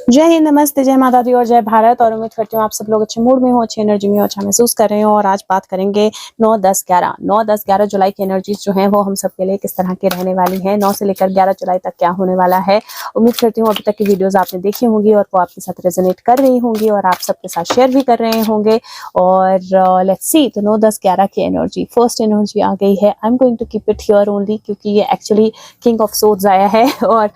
जय हिंद, नमस्ते, जय माता दी और जय भारत। और उम्मीद करती हूँ आप सब लोग अच्छे मूड में हो, अच्छी एनर्जी में हो, अच्छा महसूस कर रहे हो। और आज बात करेंगे 9, 10, 11 9, 10, 11 जुलाई की एनर्जीज जो हैं वो हम सब के लिए किस तरह की रहने वाली है। 9 से लेकर 11 जुलाई तक क्या होने वाला है। उम्मीद करती हूँ अभी तक की वीडियोस आपने देखी होंगी और वो आपके साथ रेजोनेट कर रही होंगी और आप सबके साथ शेयर भी कर रहे होंगे। और लेट्स सी, तो 9, 10, 11 की एनर्जी, फर्स्ट एनर्जी आ गई है। I am going to keep it here only क्योंकि ये एक्चुअली किंग ऑफ सोर्ड्स आया है। और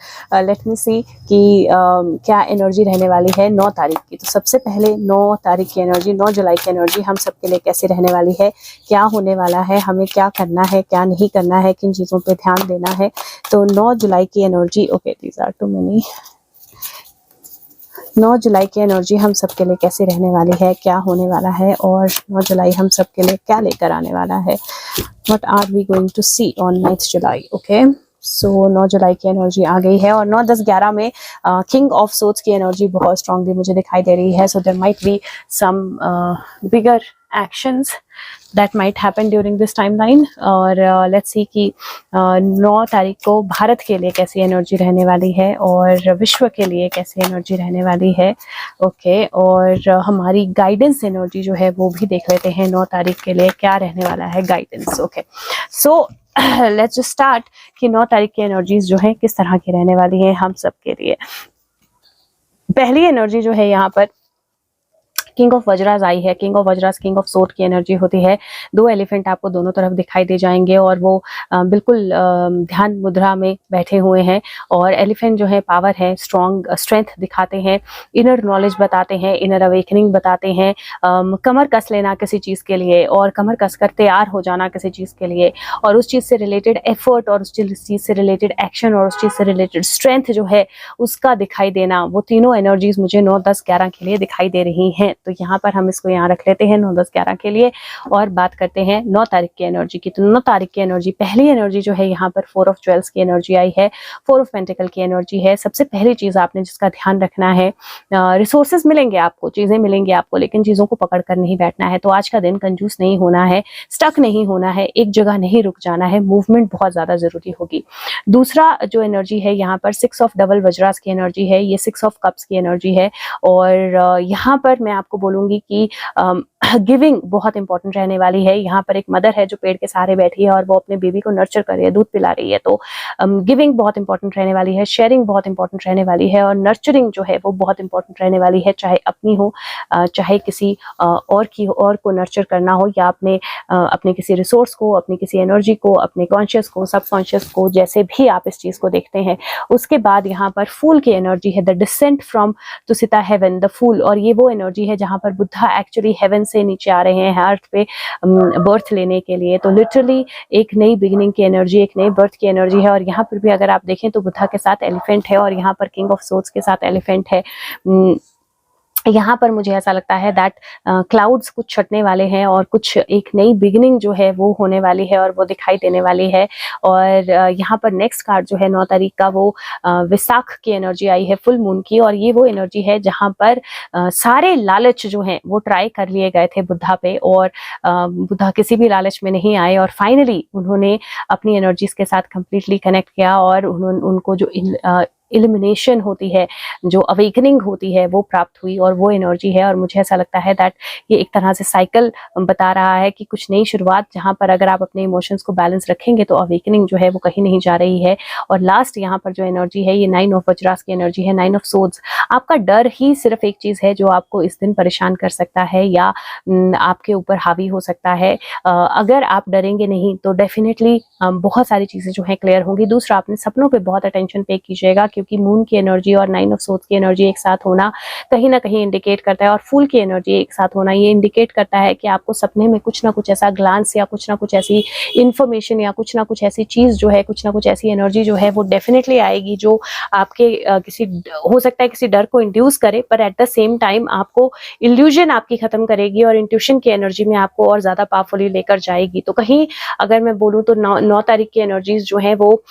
लेट मी सी कि क्या एनर्जी रहने वाली है 9 तारीख की। तो सबसे पहले 9 तारीख की एनर्जी, 9 जुलाई की एनर्जी हम सबके लिए कैसे रहने वाली है, क्या होने वाला है, हमें क्या करना है, क्या नहीं करना है, किन चीज़ों पे ध्यान देना है। तो 9 जुलाई की energy, okay these are too many. 9 जुलाई की एनर्जी हम सबके लिए कैसे रहने वाली है, क्या होने वाला है और 9 जुलाई हम सबके लिए क्या लेकर आने वाला है। What are we going to see on 9th July? Okay, so 9 जुलाई की एनर्जी आ गई है। और 9, 10, 11 में किंग ऑफ सोर्ड्स की एनर्जी बहुत स्ट्रांगली मुझे दिखाई दे रही है। So there might be some bigger actions that might happen during this timeline. और लेट्स सी कि 9 तारीख को भारत के लिए कैसी एनर्जी रहने वाली है और विश्व के लिए कैसी एनर्जी रहने वाली है। ओके, और हमारी गाइडेंस एनर्जी जो है वो भी देख लेते हैं 9 तारीख के लिए क्या रहने वाला है guidance. Okay, so let's just start कि 9 तारीख की एनर्जीज जो है किस तरह की रहने वाली है हम सब के लिए। पहली एनर्जी जो है यहाँ पर किंग ऑफ वज्रास आई है। किंग ऑफ वज्रास, किंग ऑफ सोर्ड की एनर्जी होती है। 2 एलिफेंट आपको दोनों तरफ दिखाई दे जाएंगे और वो बिल्कुल ध्यान मुद्रा में बैठे हुए हैं। और एलिफेंट जो है पावर है, स्ट्रेंथ दिखाते हैं, इनर नॉलेज बताते हैं, इनर अवेकनिंग बताते हैं, कमर कस लेना किसी चीज़ के लिए और कमर कस कर तैयार हो जाना किसी चीज़ के लिए और उस चीज़ से रिलेटेड एफर्ट और उस चीज़ से रिलेटेड एक्शन और उस चीज़ से रिलेटेड स्ट्रेंथ जो है उसका दिखाई देना। वो तीनों एनर्जीज मुझे 9, 10, 11 के लिए दिखाई दे रही हैं। तो यहाँ पर हम इसको यहाँ रख लेते हैं 9, 10, 11 के लिए और बात करते हैं 9 तारीख की एनर्जी की। तो 9 तारीख की एनर्जी, पहली एनर्जी जो है यहाँ पर 4 ऑफ ज्वेल्स की एनर्जी आई है, 4 ऑफ पेंटिकल की एनर्जी है। सबसे पहली चीज आपने जिसका ध्यान रखना है, रिसोर्सेज मिलेंगे आपको, चीजें मिलेंगी आपको, लेकिन चीजों को पकड़ कर नहीं बैठना है। तो आज का दिन कंजूस नहीं होना है, स्टक नहीं होना है, एक जगह नहीं रुक जाना है, मूवमेंट बहुत ज्यादा जरूरी होगी। दूसरा जो एनर्जी है यहाँ पर 6 ऑफ डबल वज्रास की एनर्जी है, ये 6 ऑफ कप्स की एनर्जी है। और यहाँ पर मैं आपको बोलूंगी कि गिविंग बहुत इंपॉर्टेंट रहने वाली है। यहाँ पर एक मदर है जो पेड़ के सहारे बैठी है और वो अपने बेबी को नर्चर कर रही है, दूध पिला रही है। तो गिविंग बहुत इंपॉर्टेंट रहने वाली है, शेयरिंग बहुत इंपॉर्टेंट रहने वाली है और नर्चरिंग जो है वो बहुत इंपॉर्टेंट रहने वाली है, चाहे अपनी हो चाहे किसी और की हो, और को नर्चर करना हो या अपने किसी रिसोर्स को, अपनी किसी एनर्जी को, अपने कॉन्शियस को, सबकॉन्शियस को, जैसे भी आप इस चीज को देखते हैं। उसके बाद यहाँ पर फूल की एनर्जी है, the descent from Tushita heaven, the fool. और ये वो एनर्जी है जहाँ पर बुद्धा एक्चुअली हेवन से नीचे आ रहे हैं अर्थ पे बर्थ लेने के लिए। तो लिटरली एक नई बिगिनिंग की एनर्जी, एक नई बर्थ की एनर्जी है। और यहाँ पर भी अगर आप देखें तो बुद्धा के साथ एलिफेंट है और यहाँ पर किंग ऑफ सोर्ड्स के साथ एलिफेंट है। यहाँ पर मुझे ऐसा लगता है दैट क्लाउड्स कुछ छटने वाले हैं और कुछ एक नई बिगिनिंग जो है वो होने वाली है और वो दिखाई देने वाली है। और यहाँ पर नेक्स्ट कार्ड जो है 9 तारीख का, वो विशाख की एनर्जी आई है, फुल मून की। और ये वो एनर्जी है जहाँ पर सारे लालच जो हैं वो ट्राई कर लिए गए थे बुद्धा पे और बुद्धा किसी भी लालच में नहीं आए और फाइनली उन्होंने अपनी एनर्जीज के साथ कंप्लीटली कनेक्ट किया और उनको जो इल्यूमिनेशन होती है, जो अवेकनिंग होती है, वो प्राप्त हुई और वो एनर्जी है। और मुझे ऐसा लगता है दैट ये एक तरह से साइकिल बता रहा है कि कुछ नई शुरुआत, जहाँ पर अगर आप अपने इमोशंस को बैलेंस रखेंगे तो अवेकनिंग जो है वो कहीं नहीं जा रही है। और लास्ट यहाँ पर जो एनर्जी है ये 9 ऑफ वज्रास की एनर्जी है, 9 ऑफ सोर्ड्स। आपका डर ही सिर्फ एक चीज है जो आपको इस दिन परेशान कर सकता है या आपके ऊपर हावी हो सकता है। अगर आप डरेंगे नहीं तो डेफिनेटली बहुत सारी चीजें जो है क्लियर होंगी। दूसरा, अपने सपनों पे बहुत अटेंशन पे कीजिएगा क्योंकि मून की एनर्जी और 9 ऑफ सोर्ड्स की एनर्जी एक साथ होना कहीं ना कहीं इंडिकेट करता है, और फूल की एनर्जी एक साथ होना ये इंडिकेट करता है कि आपको सपने में कुछ ना कुछ ऐसा ग्लांस या कुछ ना कुछ ऐसी इंफॉर्मेशन या कुछ ना कुछ ऐसी चीज जो है, कुछ ना कुछ ऐसी एनर्जी जो है वो डेफिनेटली आएगी जो आपके किसी, हो सकता है किसी डर को इंड्यूस करे, पर एट द सेम टाइम आपको इल्यूजन आपकी खत्म करेगी और इंट्यूशन की एनर्जी में आपको और ज्यादा पावरफुली लेकर जाएगी। तो कहीं अगर मैं बोलूँ तो 9 तारीख की एनर्जीज जो है वो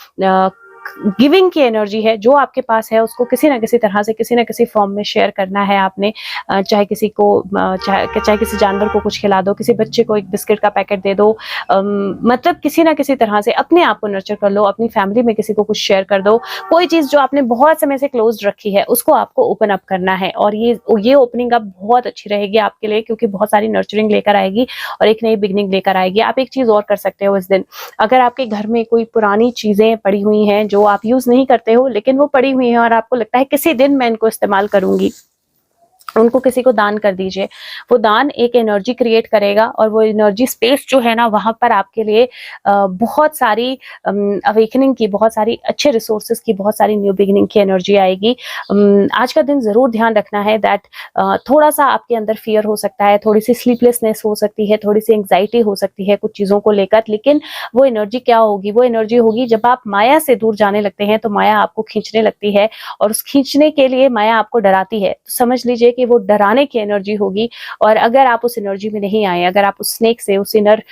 गिविंग की एनर्जी है, जो आपके पास है उसको किसी ना किसी तरह से किसी ना किसी फॉर्म में शेयर करना है आपने। चाहे किसी को चाहे किसी जानवर को कुछ खिला दो, किसी बच्चे को एक बिस्किट का पैकेट दे दो, मतलब किसी ना किसी तरह से अपने आप को नर्चर कर लो, अपनी फैमिली में किसी को कुछ शेयर कर दो। कोई चीज़ जो आपने बहुत समय से क्लोज रखी है उसको आपको ओपन अप करना है, और ये ओपनिंग अब बहुत अच्छी रहेगी आपके लिए, क्योंकि बहुत सारी नर्चरिंग लेकर आएगी और एक नई बिगनिंग लेकर आएगी। आप एक चीज़ और कर सकते हो इस दिन, अगर आपके घर में कोई पुरानी चीज़ें पड़ी हुई हैं जो आप यूज़ नहीं करते हो लेकिन वो पड़ी हुई हैं और आपको लगता है किसी दिन मैं इनको इस्तेमाल करूंगी, उनको किसी को दान कर दीजिए। वो दान एक एनर्जी क्रिएट करेगा और वो एनर्जी स्पेस जो है ना, वहाँ पर आपके लिए बहुत सारी अवेकनिंग की, बहुत सारी अच्छे रिसोर्सेज की, बहुत सारी न्यू बिगिनिंग की एनर्जी आएगी। आज का दिन ज़रूर ध्यान रखना है दैट थोड़ा सा आपके अंदर फियर हो सकता है, थोड़ी सी स्लीपलेसनेस हो सकती है, थोड़ी सी एंग्जाइटी हो सकती है कुछ चीज़ों को लेकर, लेकिन वो एनर्जी क्या होगी? वो एनर्जी होगी जब आप माया से दूर जाने लगते हैं तो माया आपको खींचने लगती है, और उस खींचने के लिए माया आपको डराती है। तो समझ लीजिए कि वो डराने की एनर्जी होगी, और अगर आप उस एनर्जी में नहीं आए, अगर आप उस स्नेक से, उस इनर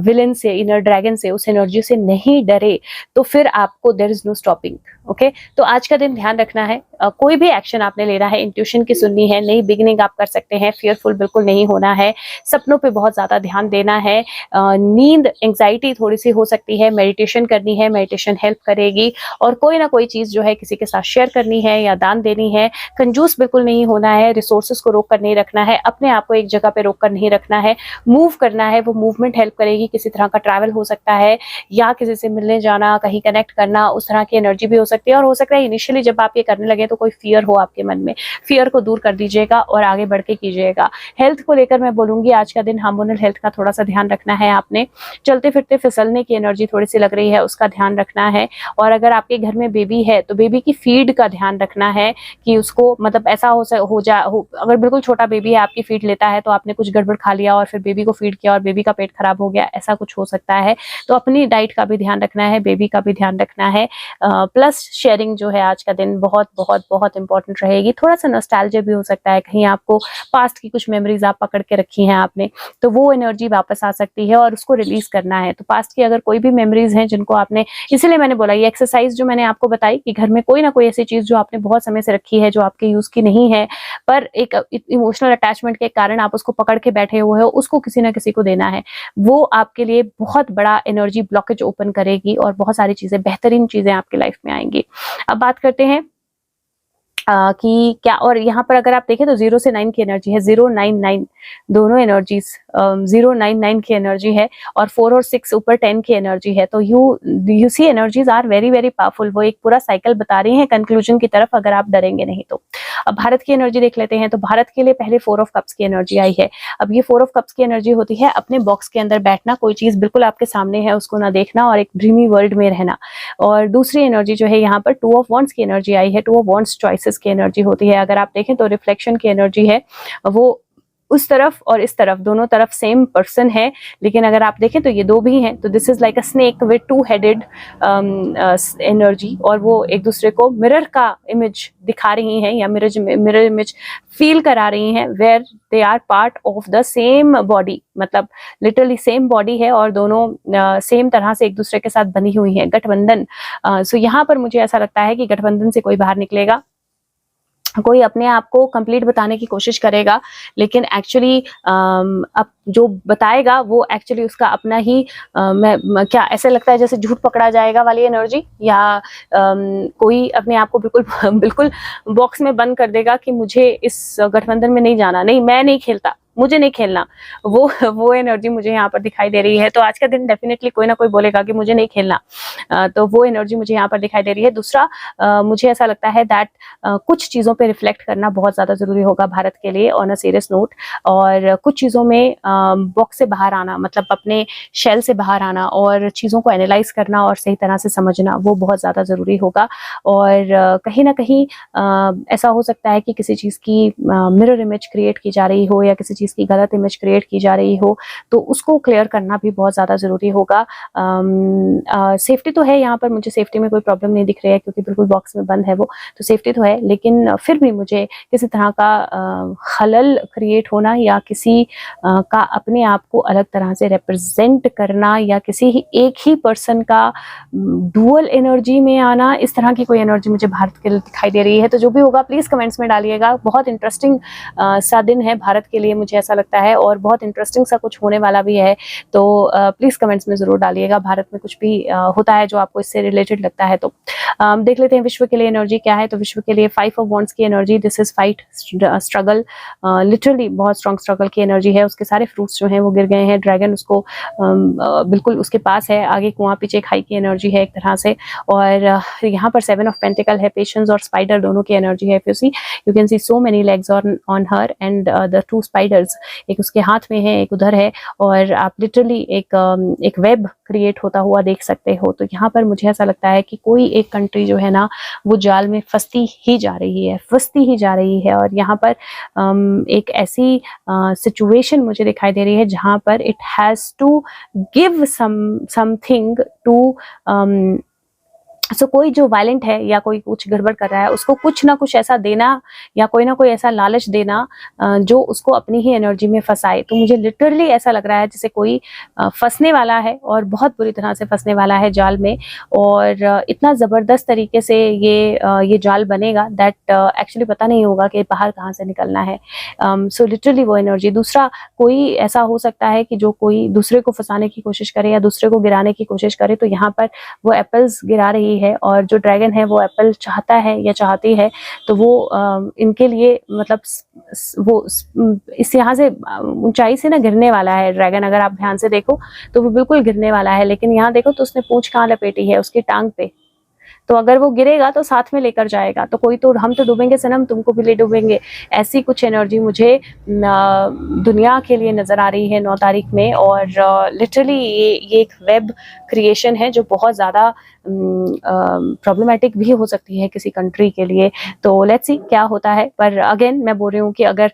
विलन से, इनर ड्रैगन से, उस एनर्जी से नहीं डरे, तो फिर आपको there is no stopping. Okay, तो आज का दिन ध्यान रखना है, कोई भी एक्शन आपने लेना है, इंट्यूशन की सुननी है, नई बिगिनिंग आप कर सकते हैं, फियरफुल बिल्कुल नहीं होना है, सपनों पे बहुत ज्यादा ध्यान देना है, नींद एंग्जाइटी थोड़ी सी हो सकती है, मेडिटेशन करनी है, मेडिटेशन हेल्प करेगी, और कोई ना कोई चीज जो है किसी के साथ शेयर करनी है या दान देनी है। कंजूस बिल्कुल नहीं होना है, रिसोर्सेज को रोक कर नहीं रखना है, अपने आप को एक जगह पे रोक कर नहीं रखना है, मूव करना है, वो मूवमेंट हेल्प करेगी, किसी तरह का ट्रैवल हो सकता है या किसी से मिलने जाना, कहीं कनेक्ट करना, उस तरह की एनर्जी भी हो सकती है। और हो सकता है इनिशियली जब आप ये करने लगे तो कोई फियर हो आपके मन में, फियर को दूर कर दीजिएगा और आगे बढ़ के कीजिएगा। हेल्थ को लेकर मैं बोलूंगी आज का दिन हार्मोनल हेल्थ का थोड़ा सा ध्यान रखना है आपने, चलते फिरते फिसलने की एनर्जी थोड़ी सी लग रही है, उसका ध्यान रखना है। और अगर आपके घर में बेबी है तो बेबी की फीड का ध्यान रखना है कि उसको, मतलब ऐसा अगर बिल्कुल छोटा बेबी है आपकी फीड लेता है तो आपने कुछ गड़बड़ खा लिया और फिर बेबी को फीड किया और बेबी का पेट खराब हो गया, ऐसा कुछ हो सकता है। तो अपनी डाइट का भी ध्यान रखना है, बेबी का भी ध्यान रखना है। प्लस शेयरिंग जो है आज का दिन बहुत बहुत बहुत इंपॉर्टेंट रहेगी। थोड़ा सा नॉस्टैल्जिया भी हो सकता है, कहीं आपको पास्ट की कुछ मेमोरीज आप पकड़ के रखी हैं आपने, तो वो एनर्जी वापस आ सकती है और उसको रिलीज करना है। तो पास्ट की अगर कोई भी मेमोरीज हैं जिनको आपने, इसीलिए मैंने बोला ये एक्सरसाइज जो मैंने आपको बताई कि घर में कोई ना कोई ऐसी चीज जो आपने बहुत समय से रखी है, जो आपके यूज की नहीं है, पर एक इमोशनल अटैचमेंट के कारण आप उसको पकड़ के बैठे हुए हो, उसको किसी ना किसी को देना है। वो आपके लिए बहुत बड़ा एनर्जी ब्लॉकेज ओपन करेगी और बहुत सारी चीजें, बेहतरीन चीजें आपकी लाइफ में आएंगी। अब बात करते हैं कि क्या, और यहाँ पर अगर आप देखें तो 0 से 9 की एनर्जी है, 099 दोनों एनर्जीज 099 की एनर्जी है, और 4 और 6 ऊपर 10 की एनर्जी है। तो you see energies are very very powerful. वो एक पूरा साइकिल बता रही हैं कंक्लूजन की तरफ, अगर आप डरेंगे नहीं तो। अब भारत की एनर्जी देख लेते हैं, तो भारत के लिए पहले 4 ऑफ कप्स की एनर्जी आई है। अब ये 4 ऑफ कप्स की एनर्जी होती है अपने बॉक्स के अंदर बैठना, कोई चीज बिल्कुल आपके सामने है उसको ना देखना और एक ड्रीमी वर्ल्ड में रहना। और दूसरी एनर्जी जो है यहाँ पर 2 ऑफ वॉन्ड्स की एनर्जी आई है। 2 ऑफ वॉन्ड्स चॉइसेस की एनर्जी होती है। अगर आप देखें तो रिफ्लेक्शन की एनर्जी है, वो उस तरफ और इस तरफ दोनों तरफ सेम पर्सन है, लेकिन अगर आप देखें तो ये दो भी हैं। तो this is like a snake with 2 headed energy, और वो एक दूसरे को मिरर का इमेज दिखा रही हैं या मिरर इमेज फील करा रही हैं, where they are part of the same body, मतलब लिटरली सेम बॉडी है और दोनों सेम तरह से एक दूसरे के साथ बनी हुई है, गठबंधन। सो यहाँ पर मुझे ऐसा लगता है कि गठबंधन से कोई बाहर निकलेगा, कोई अपने आप को कंप्लीट बताने की कोशिश करेगा, लेकिन एक्चुअली अब जो बताएगा वो एक्चुअली उसका अपना ही क्या ऐसे लगता है जैसे झूठ पकड़ा जाएगा वाली एनर्जी, या कोई अपने आप को बिल्कुल बिल्कुल बॉक्स में बंद कर देगा कि मुझे इस गठबंधन में नहीं जाना, नहीं मैं नहीं खेलता, मुझे नहीं खेलना, वो एनर्जी मुझे यहाँ पर दिखाई दे रही है। तो आज का दिन डेफिनेटली कोई ना कोई बोलेगा कि मुझे नहीं खेलना, तो वो एनर्जी मुझे यहाँ पर दिखाई दे रही है। दूसरा मुझे ऐसा लगता है दैट कुछ चीज़ों पे रिफ्लेक्ट करना बहुत ज़्यादा ज़रूरी होगा भारत के लिए ऑन अ सीरियस नोट, और कुछ चीज़ों में बॉक्स से बाहर आना, मतलब अपने शेल से बाहर आना और चीज़ों को एनालाइज करना और सही तरह से समझना, वो बहुत ज़्यादा ज़रूरी होगा। और कहीं ना कहीं ऐसा हो सकता है कि किसी चीज़ की मिरर इमेज क्रिएट की जा रही हो या किसी चीज़ की गलत इमेज क्रिएट की जा रही हो तो उसको क्लियर करना भी बहुत ज़्यादा ज़रूरी होगा। सेफ्टी तो है यहाँ पर, मुझे सेफ्टी में कोई प्रॉब्लम नहीं दिख रही है क्योंकि बिल्कुल बॉक्स में बंद है वो, तो सेफ्टी तो है, लेकिन फिर भी मुझे किसी तरह का खलल क्रिएट होना या किसी का अपने आप को अलग तरह से रिप्रेजेंट करना या किसी एक ही पर्सन का डुअल एनर्जी में आना, इस तरह की कोई एनर्जी मुझे भारत के लिए दिखाई दे रही है। तो जो भी होगा प्लीज़ कमेंट्स में डालिएगा। बहुत इंटरेस्टिंग सा दिन है भारत के लिए, मुझे ऐसा लगता है, और बहुत इंटरेस्टिंग सा कुछ होने वाला भी है। तो प्लीज़ कमेंट्स में ज़रूर डालिएगा भारत में कुछ भी होता है जो आपको इससे रिलेटेड लगता है। तो देख लेते हैं विश्व के लिए एनर्जी क्या है। तो विश्व के लिए 5 ऑफ वॉन्ड्स की energy, this is fight, struggle, literally बहुत स्ट्रॉन्ग स्ट्रगल की एनर्जी है। उसके सारे फ्रूट्स जो हैं वो गिर गए हैं। ड्रैगन उसको बिल्कुल उसके पास है, आगे कुआं पीछे खाई की एनर्जी है एक तरह से। और यहाँ पर 7 ऑफ पेंटिकल है, पेशेंस और स्पाइडर दोनों की एनर्जी है। You can see so many legs on her and the 2 spiders, एक उसके हाथ में है एक उधर है, और आप लिटरली एक वेब क्रिएट होता हुआ देख सकते हो। तो यहाँ पर मुझे ऐसा लगता है कि कोई एक कंट्री जो है ना वो जाल में फंसती ही जा रही है। और यहाँ पर एक ऐसी सिचुएशन मुझे दिखाई दे रही है जहाँ पर it has to give something to so कोई जो वायलेंट है या कोई कुछ गड़बड़ कर रहा है उसको कुछ ना कुछ ऐसा देना या कोई ना कोई ऐसा लालच देना जो उसको अपनी ही एनर्जी में फंसाए। तो मुझे लिटरली ऐसा लग रहा है जैसे कोई फंसने वाला है और बहुत बुरी तरह से फंसने वाला है जाल में, और इतना ज़बरदस्त तरीके से ये जाल बनेगा दैट एक्चुअली पता नहीं होगा कि बाहर कहाँ से निकलना है। सो लिटरली वो एनर्जी। दूसरा, कोई ऐसा हो सकता है कि जो कोई दूसरे को फंसाने की कोशिश करे या दूसरे को गिराने की कोशिश करे, तो यहाँ पर वो एप्पल्स गिरा रही है, और जो ड्रैगन है वो एप्पल चाहता है या चाहती है, तो वो इनके लिए मतलब वो इस यहाँ से ऊंचाई से ना गिरने वाला है ड्रैगन। अगर आप ध्यान से देखो तो वो बिल्कुल गिरने वाला है, लेकिन यहाँ देखो तो उसने पूंछ कहाँ लपेटी है, उसकी टांग पे। तो अगर वो गिरेगा तो साथ में लेकर जाएगा, तो कोई तो हम तो डूबेंगे सनम, तुमको भी ले डूबेंगे, ऐसी कुछ एनर्जी मुझे दुनिया के लिए नज़र आ रही है 9 तारीख में। और लिटरली ये एक वेब क्रिएशन है जो बहुत ज़्यादा प्रॉब्लमेटिक भी हो सकती है किसी कंट्री के लिए। तो लेट्स सी क्या होता है। पर अगेन मैं बोल रही हूँ कि अगर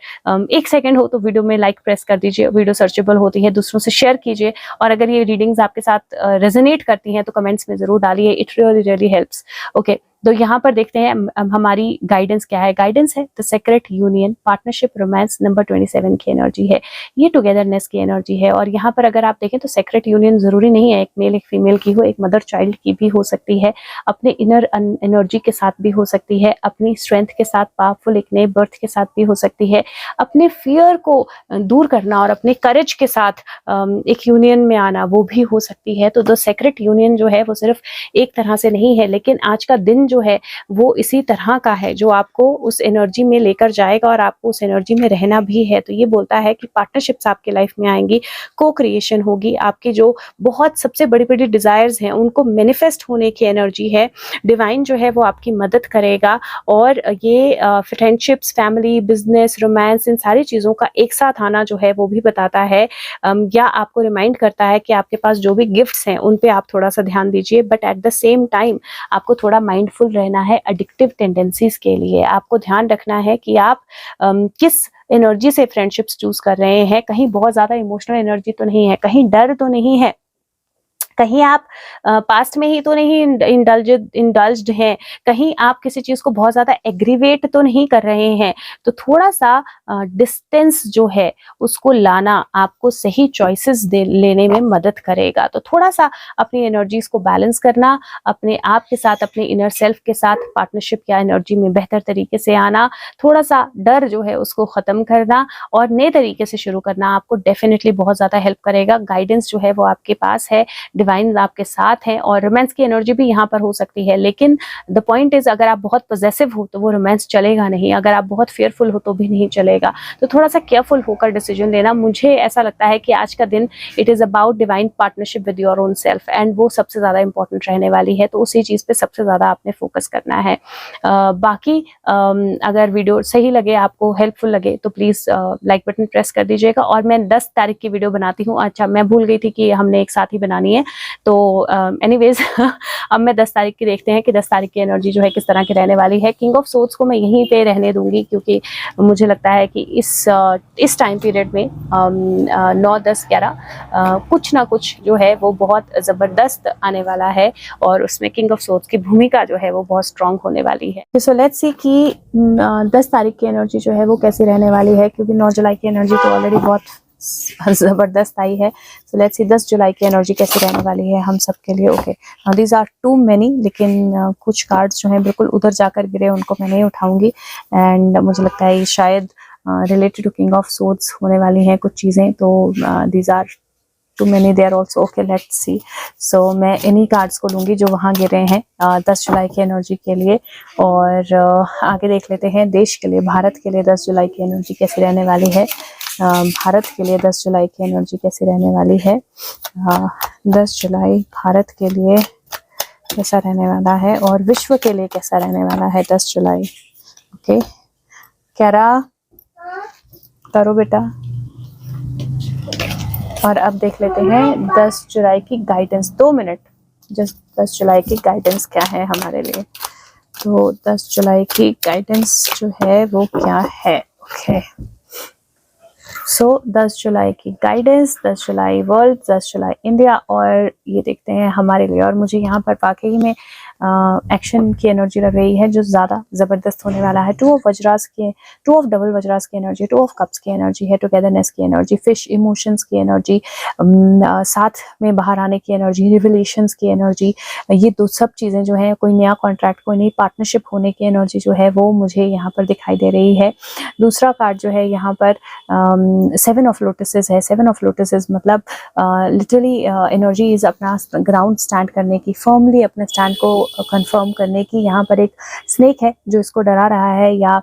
1 सेकंड हो तो वीडियो में लाइक प्रेस कर दीजिए, वीडियो सर्चेबल होती है, दूसरों से शेयर कीजिए, और अगर ये रीडिंग्स आपके साथ रेजोनेट करती हैं तो कमेंट्स में ज़रूर डालिए, इट रियली हेल्प्स। ओके, तो यहाँ पर देखते हैं हमारी गाइडेंस क्या है। गाइडेंस है the secret union, partnership, romance, number 27 की एनर्जी है, ये टुगेदरनेस की एनर्जी है। और यहाँ पर अगर आप देखें तो सेक्रेट यूनियन जरूरी नहीं है एक मेल एक फीमेल की हो, एक मदर चाइल्ड की भी हो सकती है, अपने इनर एनर्जी के साथ भी हो सकती है, अपनी स्ट्रेंथ के साथ, पावरफुल एक नए बर्थ के साथ भी हो सकती है, अपने फियर को दूर करना और अपने करेज के साथ एक यूनियन में आना वो भी हो सकती है। तो द सेक्रेट यूनियन जो है वो सिर्फ एक तरह से नहीं है, लेकिन आज का दिन जो है वो इसी तरह का है जो आपको उस एनर्जी में लेकर जाएगा और आपको उस एनर्जी में रहना भी है। तो ये बोलता है कि पार्टनरशिप्स आपकी लाइफ में आएंगी, को क्रिएशन होगी, आपकी जो बहुत सबसे बड़ी बड़ी डिजायर्स हैं उनको मैनिफेस्ट होने की एनर्जी है। डिवाइन जो है वो आपकी मदद करेगा, और ये फ्रेंडशिप्स, फैमिली, बिजनेस, रोमांस, इन सारी चीज़ों का एक साथ आना जो है वो भी बताता है या आपको रिमाइंड करता है कि आपके पास जो भी गिफ्ट्स हैं उन पे आप थोड़ा सा ध्यान दीजिए, but at the same time आपको थोड़ा माइंडफुल रहना है एडिक्टिव टेंडेंसीज के लिए। आपको ध्यान रखना है कि आप किस एनर्जी से फ्रेंडशिप्स चूज कर रहे हैं। कहीं बहुत ज्यादा इमोशनल एनर्जी तो नहीं है, कहीं डर तो नहीं है, कहीं आप पास्ट में ही तो नहीं इंडल्ज्ड हैं, कहीं आप किसी चीज को बहुत ज्यादा एग्रीवेट तो नहीं कर रहे हैं। तो थोड़ा सा डिस्टेंस जो है उसको लाना आपको सही चॉइसेस लेने में मदद करेगा। तो थोड़ा सा अपनी एनर्जीज को बैलेंस करना, अपने आप के साथ, अपने इनर सेल्फ के साथ पार्टनरशिप या एनर्जी में बेहतर तरीके से आना, थोड़ा सा डर जो है उसको खत्म करना और नए तरीके से शुरू करना आपको डेफिनेटली बहुत ज्यादा हेल्प करेगा। गाइडेंस जो है वो आपके पास है, डिवाइन आपके साथ हैं, और रोमांस की एनर्जी भी यहाँ पर हो सकती है। लेकिन द पॉइंट इज, अगर आप बहुत पॉजेसिव हो तो वो रोमांस चलेगा नहीं, अगर आप बहुत फेयरफुल हो तो भी नहीं चलेगा। तो थोड़ा सा केयरफुल होकर डिसीजन लेना। मुझे ऐसा लगता है कि आज का दिन it is about divine partnership with your own self, and वो सबसे ज्यादा इंपॉर्टेंट रहने वाली है। तो उसी चीज पे सबसे ज्यादा आपने फोकस करना है। बाकी अगर वीडियो सही लगे, आपको हेल्पफुल लगे, तो प्लीज लाइक बटन प्रेस कर दीजिएगा। और मैं 10 तारीख की वीडियो बनाती हूँ। अच्छा, मैं भूल गई थी कि हमने एक साथ ही बनानी है, तो एनीवेज अब मैं 10 तारीख की देखते हैं कि 10 तारीख की एनर्जी जो है किस तरह की रहने वाली है। किंग ऑफ सोर्ड्स को मैं यहीं पे रहने दूंगी, क्योंकि मुझे लगता है कि इस टाइम पीरियड में 9, 10, 11 कुछ ना कुछ जो है वो बहुत ज़बरदस्त आने वाला है, और उसमें किंग ऑफ सोर्ड्स की भूमिका जो है वो बहुत स्ट्रांग होने वाली है। सो लेट्स सी कि 10 तारीख की एनर्जी जो है वो कैसी रहने वाली है, क्योंकि 9 जुलाई की एनर्जी तो ऑलरेडी बहुत ज़बरदस्त आई है। सो लेट्स सी 10 जुलाई की एनर्जी कैसी रहने वाली है हम सब के लिए। Okay, these are too many, लेकिन कुछ कार्ड्स जो हैं बिल्कुल उधर जाकर गिरे, उनको मैं नहीं उठाऊंगी। एंड मुझे लगता है ये शायद related to king of swords होने वाली हैं कुछ चीज़ें, तो these are too many, they are also okay, let's see. So मैं इन्हीं कार्ड्स को लूँगी जो वहाँ गिरे हैं 10 जुलाई की एनर्जी के लिए। और आगे देख लेते हैं देश के लिए, भारत के लिए 10 जुलाई की एनर्जी कैसी रहने वाली है। भारत के लिए 10 जुलाई की एनर्जी कैसी रहने वाली है। 10 जुलाई भारत के लिए कैसा रहने वाला है, और विश्व के लिए कैसा रहने वाला है 10 जुलाई। ओके, कैरा करो बेटा। और अब देख लेते हैं 10 जुलाई की गाइडेंस। 2 मिनट, जस्ट 10 जुलाई की गाइडेंस क्या है हमारे लिए। तो 10 जुलाई की गाइडेंस जो है वो क्या है। ओके, सो 10 जुलाई की गाइडेंस, 10 जुलाई वर्ल्ड, 10 जुलाई इंडिया, और ये देखते हैं हमारे लिए। और मुझे यहाँ पर वाकई में एक्शन की एनर्जी लग रही है जो ज़्यादा ज़बरदस्त होने वाला है। 2 ऑफ डबल वज्रास की एनर्जी, 2 ऑफ कप्स की एनर्जी है, टुगेदरनेस की एनर्जी, फिश इमोशंस की एनर्जी, साथ में बाहर आने की एनर्जी, रिविलेशंस की एनर्जी। ये दो सब चीज़ें जो हैं, कोई नया कॉन्ट्रैक्ट, कोई नई पार्टनरशिप होने की एनर्जी जो है वो मुझे यहाँ पर दिखाई दे रही है। दूसरा कार्ड जो है यहाँ पर 7 ऑफ लोटसेस है। 7 ऑफ लोटसेस मतलब लिटरली एनर्जी इज अपना ग्राउंड स्टैंड करने की, फर्मली अपने स्टैंड को कंफर्म करने की। यहाँ पर एक स्नेक है जो इसको डरा रहा है या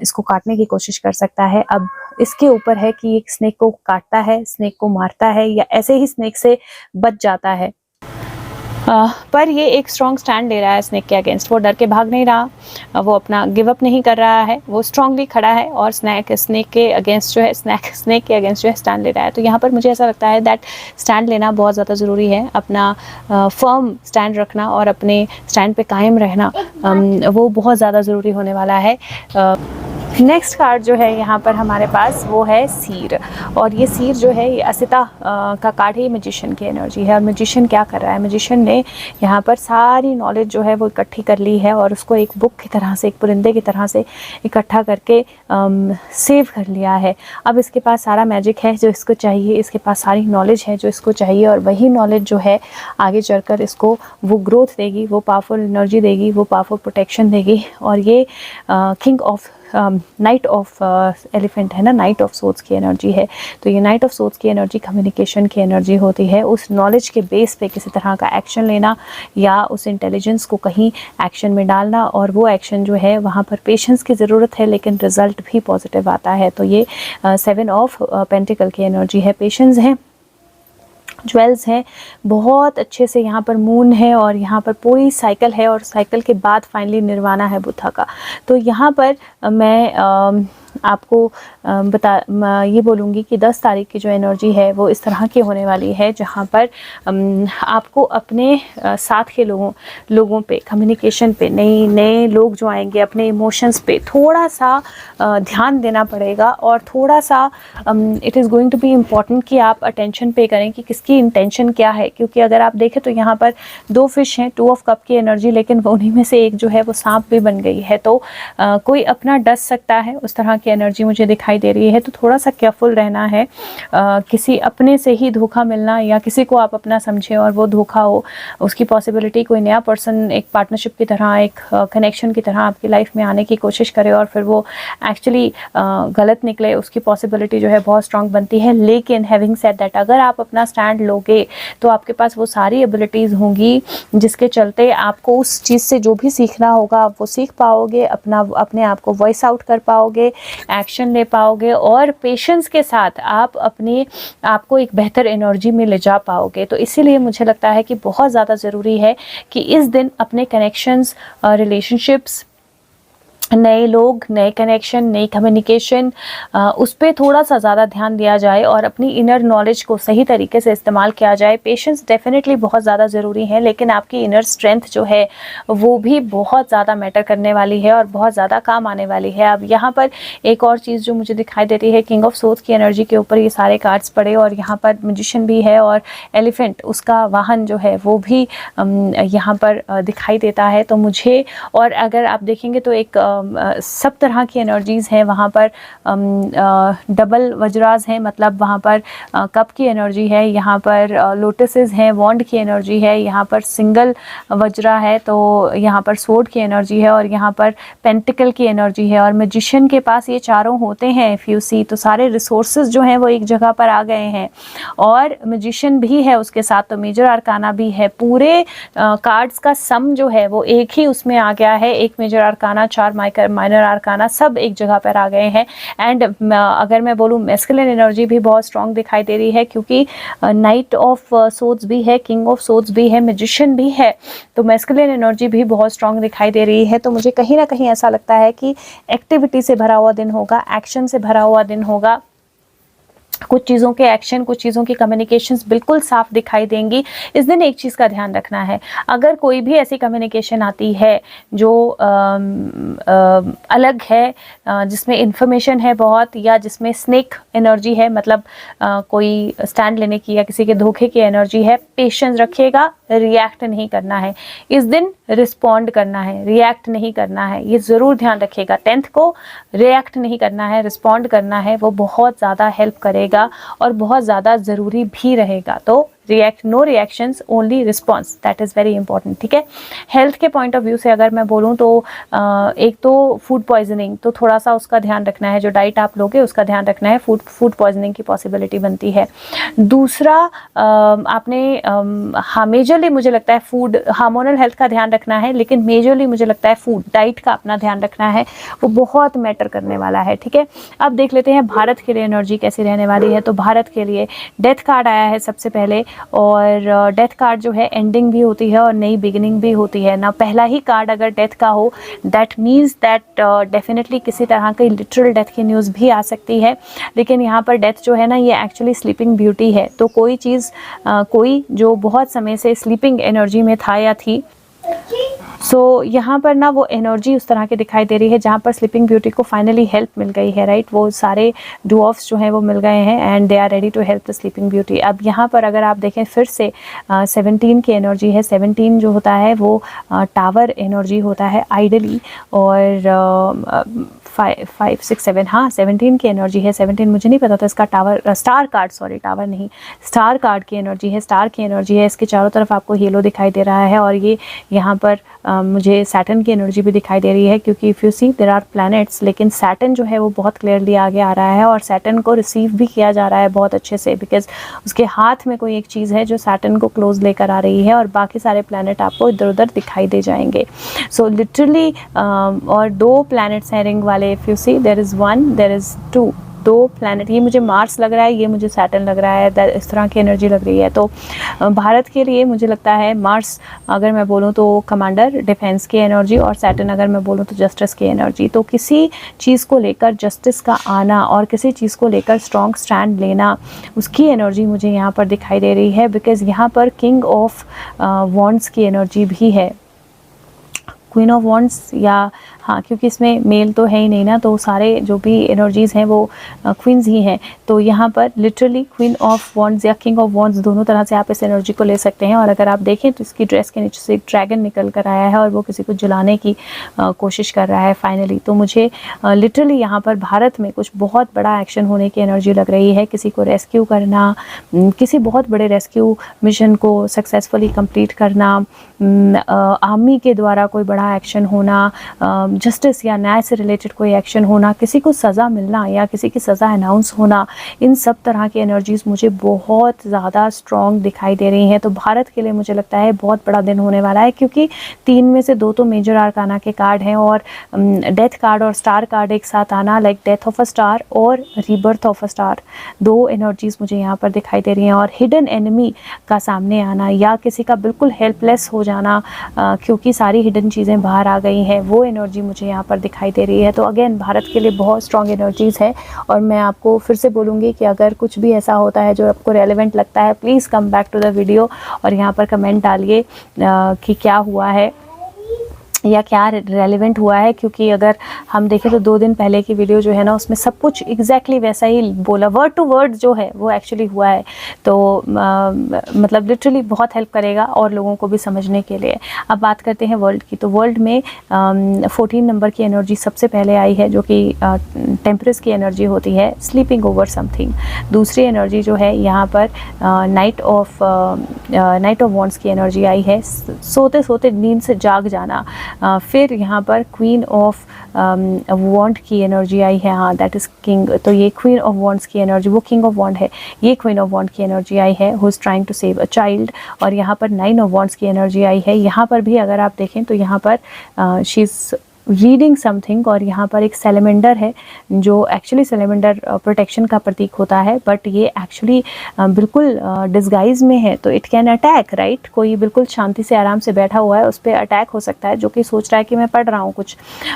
इसको काटने की कोशिश कर सकता है। अब इसके ऊपर है कि एक स्नेक को काटता है, स्नेक को मारता है, या ऐसे ही स्नेक से बच जाता है। पर ये एक स्ट्रॉन्ग स्टैंड ले रहा है स्नेक के अगेंस्ट। वो डर के भाग नहीं रहा, वो अपना गिव अप नहीं कर रहा है, वो स्ट्रांगली खड़ा है और स्नेक के अगेंस्ट जो है स्टैंड ले रहा है। तो यहाँ पर मुझे ऐसा लगता है दैट स्टैंड लेना बहुत ज़्यादा ज़रूरी है। अपना फर्म स्टैंड रखना और अपने स्टैंड पे कायम रहना वो बहुत ज़्यादा ज़रूरी होने वाला है। नेक्स्ट कार्ड जो है यहाँ पर हमारे पास वो है सीर, और ये सीर जो है ये असिता का कार्ड है। मैजिशियन की एनर्जी है, और मैजिशियन क्या कर रहा है, मैजिशियन ने यहाँ पर सारी नॉलेज जो है वो इकट्ठी कर ली है और उसको एक बुक की तरह से, एक परिंदे की तरह से इकट्ठा करके सेव कर लिया है। अब इसके पास सारा मैजिक है जो इसको चाहिए, इसके पास सारी नॉलेज है जो इसको चाहिए, और वही नॉलेज जो है आगे चलकर इसको वो ग्रोथ देगी, वो पावरफुल एनर्जी देगी, वो पावरफुल प्रोटेक्शन देगी। और ये king of night of elephant है ना, नाइट ऑफ सोर्ड्स की एनर्जी है। तो ये नाइट ऑफ सोर्ड्स की एनर्जी कम्युनिकेशन की एनर्जी होती है। उस नॉलेज के बेस पे किसी तरह का एक्शन लेना या उस इंटेलिजेंस को कहीं एक्शन में डालना, और वो एक्शन जो है वहाँ पर पेशेंस की ज़रूरत है लेकिन रिजल्ट भी पॉजिटिव आता है। तो ये 7 ऑफ पेंटिकल की एनर्जी है, पेशेंस है, ज्वेल्स हैं, बहुत अच्छे से यहाँ पर मून है, और यहाँ पर पूरी साइकिल है, और साइकिल के बाद फाइनली निर्वाणा है बुद्धा का। तो यहाँ पर मैं आपको ये बोलूँगी कि 10 तारीख की जो एनर्जी है वो इस तरह की होने वाली है, जहाँ पर आपको अपने साथ के लोगों पे, कम्युनिकेशन पे, नए लोग जो आएंगे, अपने इमोशंस पे थोड़ा सा ध्यान देना पड़ेगा, और थोड़ा सा it is going to be important कि आप अटेंशन पे करें कि किसकी इंटेंशन क्या है। क्योंकि अगर आप देखें तो यहाँ पर 2 फिश हैं, 2 ऑफ कप की एनर्जी, लेकिन उन्हीं में से एक जो है वो सांप भी बन गई है। तो कोई अपना डस सकता है, उस तरह की एनर्जी मुझे दिखाई दे रही है। तो थोड़ा सा केयरफुल रहना है। किसी अपने से ही धोखा मिलना, या किसी को आप अपना समझें और वो धोखा हो, उसकी पॉसिबिलिटी, कोई नया पर्सन एक पार्टनरशिप की तरह, एक कनेक्शन की तरह आपकी लाइफ में आने की कोशिश करे और फिर वो एक्चुअली गलत निकले, उसकी पॉसिबिलिटी जो है बहुत स्ट्रांग बनती है। लेकिन हैविंग सेड दैट, अगर आप अपना स्टैंड लोगे तो आपके पास वो सारी एबिलिटीज़ होंगी जिसके चलते आपको उस चीज़ से जो भी सीखना होगा आप वो सीख पाओगे, अपने आप को वॉइस आउट कर पाओगे, एक्शन ले पाओगे, और पेशेंस के साथ आप अपने आप को एक बेहतर एनर्जी में ले जा पाओगे। तो इसीलिए मुझे लगता है कि बहुत ज़्यादा ज़रूरी है कि इस दिन अपने कनेक्शंस, रिलेशनशिप्स, नए लोग, नए कनेक्शन, नई कम्युनिकेशन, उस पे थोड़ा सा ज़्यादा ध्यान दिया जाए और अपनी इनर नॉलेज को सही तरीके से इस्तेमाल किया जाए। पेशेंस डेफिनेटली बहुत ज़्यादा ज़रूरी है, लेकिन आपकी इनर स्ट्रेंथ जो है वो भी बहुत ज़्यादा मैटर करने वाली है और बहुत ज़्यादा काम आने वाली है। अब यहाँ पर एक और चीज़ जो मुझे दिखाई देती है, किंग ऑफ सोर्ड्स की एनर्जी के ऊपर ये सारे कार्ड्स पड़े और यहाँ पर मैजिशियन भी है और एलिफेंट उसका वाहन जो है वो भी यहाँ पर दिखाई देता है। तो मुझे, और अगर आप देखेंगे तो एक सब तरह की एनर्जीज़ हैं वहाँ पर। डबल वज्रास हैं, मतलब वहाँ पर कप की एनर्जी है, यहाँ पर लोटसेस हैं, वॉन्ड की एनर्जी है, यहाँ पर सिंगल वज्रा है, तो यहाँ पर सोर्ड की एनर्जी है और यहाँ पर पेंटिकल की एनर्जी है। और मैजिशियन के पास ये चारों होते हैं इफ़ यू सी, तो सारे रिसोर्सेज जो हैं वो एक जगह पर आ गए हैं और मैजिशियन भी है उसके साथ, तो मेजर आर्काना भी है। पूरे कार्ड्स का सम जो है वो एक ही उसमें आ गया है, एक मेजर आर्काना, 4 माइनर आर्काना, सब एक जगह पर आ गए हैं। एंड अगर मैं बोलूँ मैस्कुलिन एनर्जी भी बहुत स्ट्रॉन्ग दिखाई दे रही है, क्योंकि नाइट ऑफ सोर्ड्स भी है, किंग ऑफ सोर्ड्स भी है, मैजिशियन भी है, तो मैस्कुलिन एनर्जी भी बहुत स्ट्रॉन्ग दिखाई दे रही है। तो मुझे कहीं ना कहीं ऐसा लगता है कि एक्टिविटी से भरा हुआ दिन होगा, एक्शन से भरा हुआ दिन होगा। कुछ चीज़ों के एक्शन, कुछ चीज़ों की कम्युनिकेशंस बिल्कुल साफ दिखाई देंगी। इस दिन एक चीज़ का ध्यान रखना है, अगर कोई भी ऐसी कम्युनिकेशन आती है जो अलग है, जिसमें इंफॉर्मेशन है बहुत, या जिसमें स्नेक एनर्जी है, मतलब कोई स्टैंड लेने की या किसी के धोखे की एनर्जी है, पेशेंस रखिएगा, रिएक्ट नहीं करना है इस दिन, रिस्पॉन्ड करना है, रिएक्ट नहीं करना है, ये ज़रूर ध्यान रखिएगा। 10th को रिएक्ट नहीं करना है, रिस्पॉन्ड करना है, वो बहुत ज़्यादा हेल्प करेगा और बहुत ज़्यादा ज़रूरी भी रहेगा। तो no reactions, only response, that is very important, ठीक है। हेल्थ के पॉइंट ऑफ व्यू से अगर मैं बोलूँ तो एक तो फूड पॉइजनिंग, तो थोड़ा सा उसका ध्यान रखना है, जो डाइट आप लोगे उसका ध्यान रखना है, फूड पॉइजनिंग की पॉसिबिलिटी बनती है। दूसरा आपने हाँ मेजरली मुझे लगता है फूड, हार्मोनल हेल्थ का ध्यान रखना है, लेकिन मेजरली मुझे लगता है फूड, डाइट का अपना ध्यान रखना है, वो बहुत मैटर करने वाला है, ठीक है। अब देख लेते हैं भारत के लिए एनर्जी कैसी रहने वाली है। तो भारत के लिए डेथ कार्ड आया है सबसे पहले, और डेथ कार्ड जो है एंडिंग भी होती है और नई बिगिनिंग भी होती है ना। पहला ही कार्ड अगर डेथ का हो, दैट मीन्स दैट डेफिनेटली किसी तरह की लिटरल डेथ की न्यूज़ भी आ सकती है। लेकिन यहाँ पर डेथ जो है ना, ये एक्चुअली स्लीपिंग ब्यूटी है, तो कोई चीज़ कोई जो बहुत समय से स्लीपिंग एनर्जी में था या थी, सो यहाँ पर ना वो एनर्जी उस तरह की दिखाई दे रही है जहाँ पर स्लीपिंग ब्यूटी को फाइनली हेल्प मिल गई है, राइट। वो सारे डुऑफ्स जो हैं वो मिल गए हैं and they are ready to help the sleeping beauty. अब यहाँ पर अगर आप देखें फिर से 17 की एनर्जी है। 17 जो होता है वो टावर एनर्जी होता है आइडली, और 5, 6, 7, हाँ 17 की एनर्जी है। 17 मुझे नहीं पता था इसका tower, star card, sorry tower नहीं, स्टार कार्ड की एनर्जी है, स्टार की एनर्जी है। इसके चारों तरफ आपको येलो दिखाई दे रहा है और ये यहाँ पर मुझे सैटर्न की एनर्जी भी दिखाई दे रही है, क्योंकि if you see there are planets, लेकिन सैटर्न जो है वो बहुत क्लियरली आगे आ रहा है और सैटर्न को रिसीव भी किया जा रहा है बहुत अच्छे से, बिकॉज उसके हाथ में कोई एक चीज़ है जो सैटर्न को क्लोज लेकर आ रही है और बाकी सारे प्लैनेट आपको इधर उधर दिखाई दे जाएंगे। सो लिटरली और 2 प्लैनेट्स हैं रिंग वाले, if you see there is 1, there is 2, 2 planet, ये मुझे मार्स लग रहा है, ये मुझे सैटर्न लग रहा है, इस तरह की एनर्जी लग रही है। तो भारत के लिए मुझे लगता है मार्स अगर मैं बोलूँ तो कमांडर डिफेंस की एनर्जी, और सैटर्न अगर मैं बोलूँ तो जस्टिस की एनर्जी। तो किसी चीज़ को लेकर जस्टिस का आना और किसी चीज़ को लेकर स्ट्रॉन्ग स्टैंड लेना, उसकी एनर्जी मुझे यहाँ पर दिखाई दे रही है, बिकॉज़ यहाँ पर किंग ऑफ वॉन्ड्स की एनर्जी भी है, क्वीन ऑफ वॉन्ड्स, या हाँ क्योंकि इसमें मेल तो है ही नहीं ना, तो सारे जो भी एनर्जीज़ हैं वो क्वींस ही हैं। तो यहाँ पर लिटरली क्वीन ऑफ वॉन्ड्स या किंग ऑफ वॉन्ड्स दोनों तरह से आप इस एनर्जी को ले सकते हैं। और अगर आप देखें तो इसकी ड्रेस के नीचे से एक ड्रैगन निकल कर आया है और वो किसी को जलाने की कोशिश कर रहा है फाइनली। तो मुझे लिटरली यहाँ पर भारत में कुछ बहुत बड़ा एक्शन होने की एनर्जी लग रही है, किसी को रेस्क्यू करना, किसी बहुत बड़े रेस्क्यू मिशन को सक्सेसफुली कंप्लीट करना, आर्मी के द्वारा कोई बड़ा एक्शन होना, जस्टिस या न्याय से रिलेटेड कोई एक्शन होना, किसी को सज़ा मिलना या किसी की सज़ा अनाउंस होना, इन सब तरह की एनर्जीज़ मुझे बहुत ज़्यादा स्ट्रॉन्ग दिखाई दे रही हैं। तो भारत के लिए मुझे लगता है बहुत बड़ा दिन होने वाला है, क्योंकि 3 में से 2 तो मेजर आर्काना के कार्ड हैं और डेथ कार्ड और स्टार कार्ड एक साथ आना, like death of a star और rebirth of a star, 2 energies मुझे यहाँ पर दिखाई दे रही हैं। और हिडन एनिमी का सामने आना या किसी का बिल्कुल हेल्पलेस हो जाना, क्योंकि सारी हिडन चीज़ें बाहर आ गई हैं, वो एनर्जी मुझे यहाँ पर दिखाई दे रही है। तो अगेन भारत के लिए बहुत स्ट्रॉन्ग एनर्जीज़ है। और मैं आपको फिर से बोलूँगी कि अगर कुछ भी ऐसा होता है जो आपको रेलेवेंट लगता है, please come back to the video और यहाँ पर कमेंट डालिए कि क्या हुआ है या क्या रेलेवेंट हुआ है। क्योंकि अगर हम देखें तो 2 दिन पहले की वीडियो जो है ना, उसमें सब कुछ एग्जैक्टली वैसा ही बोला, वर्ड टू वर्ड जो है वो एक्चुअली हुआ है। तो मतलब लिटरली बहुत हेल्प करेगा और लोगों को भी समझने के लिए। अब बात करते हैं वर्ल्ड की। तो वर्ल्ड में 14 नंबर की एनर्जी सबसे पहले आई है, जो कि टेम्परस की एनर्जी होती है, स्लीपिंग ओवर समथिंग। दूसरी एनर्जी जो है यहाँ पर नाइट ऑफ वॉन्ड्स की एनर्जी आई है, सोते सोते नींद से जाग जाना। फिर यहाँ पर क्वीन ऑफ वॉन्ड की एनर्जी आई है, हाँ दैट इज़ किंग। तो ये क्वीन ऑफ वॉन्ड्स की एनर्जी, वो किंग ऑफ वॉन्ड है, ये क्वीन ऑफ वॉन्ड की एनर्जी आई है, who is trying to save a child. और यहाँ पर 9 ऑफ वॉन्ड्स की एनर्जी आई है। यहाँ पर भी अगर आप देखें तो यहाँ पर शी इज़ रीडिंग समथिंग। और यहाँ पर एक सेलेमेंडर है, जो एक्चुअली सेलेमेंडर प्रोटेक्शन का प्रतीक होता है, बट ये एक्चुअली बिल्कुल डिस्गाइज में है। तो इट कैन अटैक, राइट। कोई बिल्कुल शांति से आराम से बैठा हुआ है, उस पर अटैक हो सकता है, जो कि सोच रहा है कि मैं पढ़ रहा हूँ कुछ।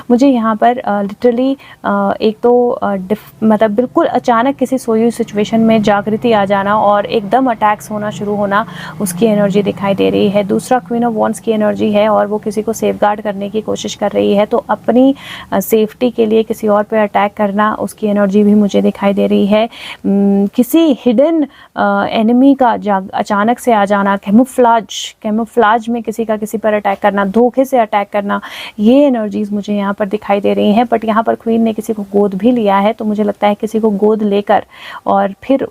मुझे यहाँ पर लिटरली एक तो मतलब बिल्कुल अचानक किसी सोई हुई सिचुएशन में जागृति आ जाना और एकदम अटैक्स होना शुरू होना, उसकी एनर्जी दिखाई दे रही है। दूसरा क्वीन ऑफ वॉन्ड्स की एनर्जी है और वो किसी को सेफगार्ड करने की कोशिश कर रही है। तो अपनी सेफ्टी के लिए किसी और पे अटैक करना, उसकी एनर्जी भी मुझे दिखाई दे रही है। किसी हिडन एनिमी का अचानक से आ जाना, कैमोफ्लाज में किसी का किसी पर अटैक करना, धोखे से अटैक करना, ये एनर्जीज मुझे यहाँ पर दिखाई दे रही हैं। बट यहाँ पर क्वीन ने किसी को गोद भी लिया है, तो मुझे लगता है किसी को गोद लेकर और फिर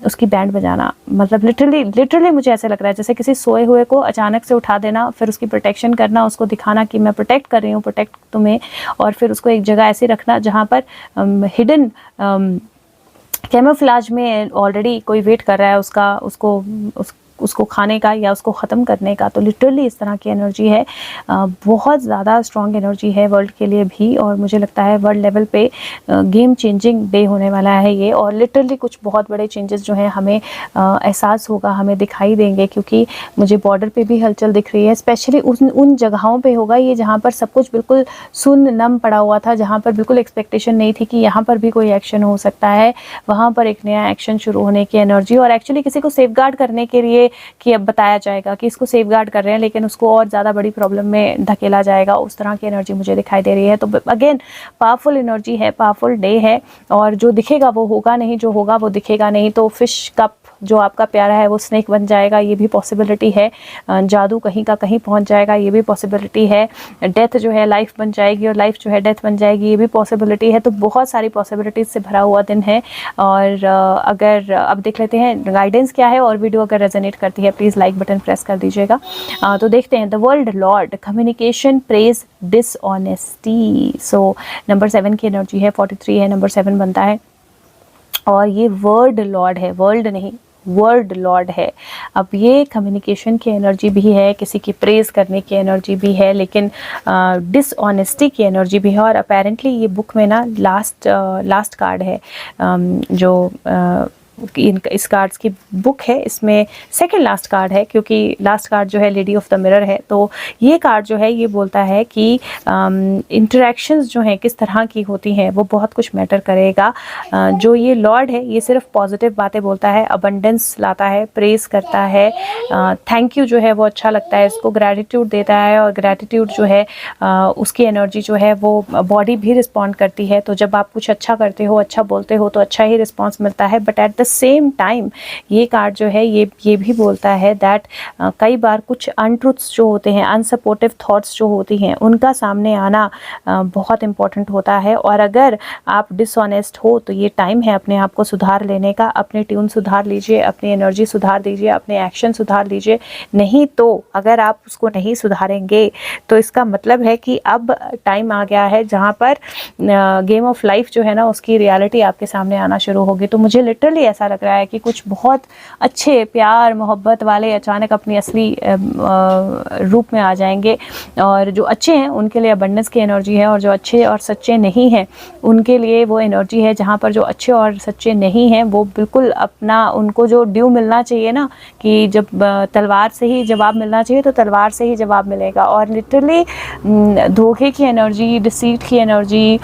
उसकी बैंड बजाना, मतलब लिटरली मुझे ऐसा लग रहा है जैसे किसी सोए हुए को अचानक से उठा देना, फिर उसकी प्रोटेक्शन करना, उसको दिखाना कि मैं प्रोटेक्ट कर रही हूँ, प्रोटेक्ट तुम्हें, और फिर उसको एक जगह ऐसे रखना जहाँ पर हिडन कैमोफ्लाज में ऑलरेडी कोई वेट कर रहा है उसको खाने का या उसको ख़त्म करने का। तो लिटरली इस तरह की एनर्जी है, बहुत ज़्यादा स्ट्रॉन्ग एनर्जी है वर्ल्ड के लिए भी। और मुझे लगता है वर्ल्ड लेवल पे गेम चेंजिंग डे होने वाला है ये। और लिटरली कुछ बहुत बड़े चेंजेस जो हैं हमें एहसास होगा, हमें दिखाई देंगे। क्योंकि मुझे बॉर्डर पे भी हलचल दिख रही है, स्पेशली उन जगहों पे होगा ये जहाँ पर सब कुछ बिल्कुल सुन्न नम पड़ा हुआ था, जहाँ पर बिल्कुल एक्सपेक्टेशन नहीं थी कि यहाँ पर भी कोई एक्शन हो सकता है। वहाँ पर एक नया एक्शन शुरू होने की एनर्जी, और एक्चुअली किसी को सेफगार्ड करने के लिए कि अब बताया जाएगा कि इसको सेफगार्ड कर रहे हैं, लेकिन उसको और ज़्यादा बड़ी प्रॉब्लम में धकेला जाएगा, उस तरह की एनर्जी मुझे दिखाई दे रही है। तो अगेन पावरफुल एनर्जी है, पावरफुल डे है। और जो दिखेगा वो होगा नहीं, जो होगा वो दिखेगा नहीं। तो फिश कप जो आपका प्यारा है वो स्नेक बन जाएगा, ये भी पॉसिबिलिटी है। जादू कहीं का कहीं पहुंच जाएगा, ये भी पॉसिबिलिटी है। डेथ जो है लाइफ बन जाएगी और लाइफ जो है डेथ बन जाएगी, ये भी पॉसिबिलिटी है। तो बहुत सारी पॉसिबिलिटीज से भरा हुआ दिन है। और अगर अब देख लेते हैं गाइडेंस क्या है, और वीडियो अगर रेजोनेट करती है प्लीज़ लाइक बटन प्रेस कर दीजिएगा। तो देखते हैं the world Lord, communication, praise, dishonesty. So number 7 की एनर्जी है, 43 है, नंबर 7 बनता है। और ये वर्ड लॉर्ड है, वर्ल्ड नहीं वर्ड लॉर्ड है। अब ये कम्युनिकेशन की एनर्जी भी है, किसी की प्रेज करने की एनर्जी भी है, लेकिन डिसऑनेस्टी की एनर्जी भी है। और अपेरेंटली ये बुक में ना लास्ट कार्ड है, जो इस कार्ड्स की बुक है, इसमें सेकंड लास्ट कार्ड है, क्योंकि लास्ट कार्ड जो है लेडी ऑफ द मिरर है। तो ये कार्ड जो है ये बोलता है कि इंटरेक्शंस जो हैं किस तरह की होती हैं वो बहुत कुछ मैटर करेगा। जो ये लॉर्ड है ये सिर्फ पॉजिटिव बातें बोलता है, अबंडेंस लाता है, प्रेज करता है, थैंक यू जो है वो अच्छा लगता है, इसको ग्रैटिट्यूड देता है। और ग्रैटिट्यूड जो है उसकी एनर्जी जो है वो बॉडी भी रिस्पॉन्ड करती है। तो जब आप कुछ अच्छा करते हो, अच्छा बोलते हो, तो अच्छा ही रिस्पॉन्स मिलता है। But at the same time ये कार्ड जो है ये भी बोलता है दैट कई बार कुछ अनट्रुथ्स जो होते हैं, अनसपोर्टिव थॉट्स जो होती हैं, उनका सामने आना बहुत इम्पॉर्टेंट होता है। और अगर आप डिसऑनेस्ट हो तो ये टाइम है अपने आप को सुधार लेने का। अपने ट्यून सुधार लीजिए, अपनी एनर्जी सुधार दीजिए, अपने एक्शन सुधार लीजिए। नहीं तो अगर आप उसको नहीं सुधारेंगे तो इसका मतलब है कि अब टाइम आ गया है जहाँ पर गेम ऑफ लाइफ जो है ना उसकी रियलिटी आपके सामने आना शुरू होगी। तो मुझे लिटरली ऐसा ऐसा लग रहा है कि कुछ बहुत अच्छे प्यार मोहब्बत वाले अचानक अपनी असली रूप में आ जाएंगे। और जो अच्छे हैं उनके लिए अबंडेंस की एनर्जी है, और जो अच्छे और सच्चे नहीं हैं उनके लिए वो एनर्जी है जहाँ पर जो अच्छे और सच्चे नहीं हैं वो बिल्कुल अपना, उनको जो ड्यू मिलना चाहिए ना, कि जब तलवार से ही जवाब मिलना चाहिए तो तलवार से ही जवाब मिलेगा। और लिटरली धोखे की एनर्जी, डिसीट की एनर्जी,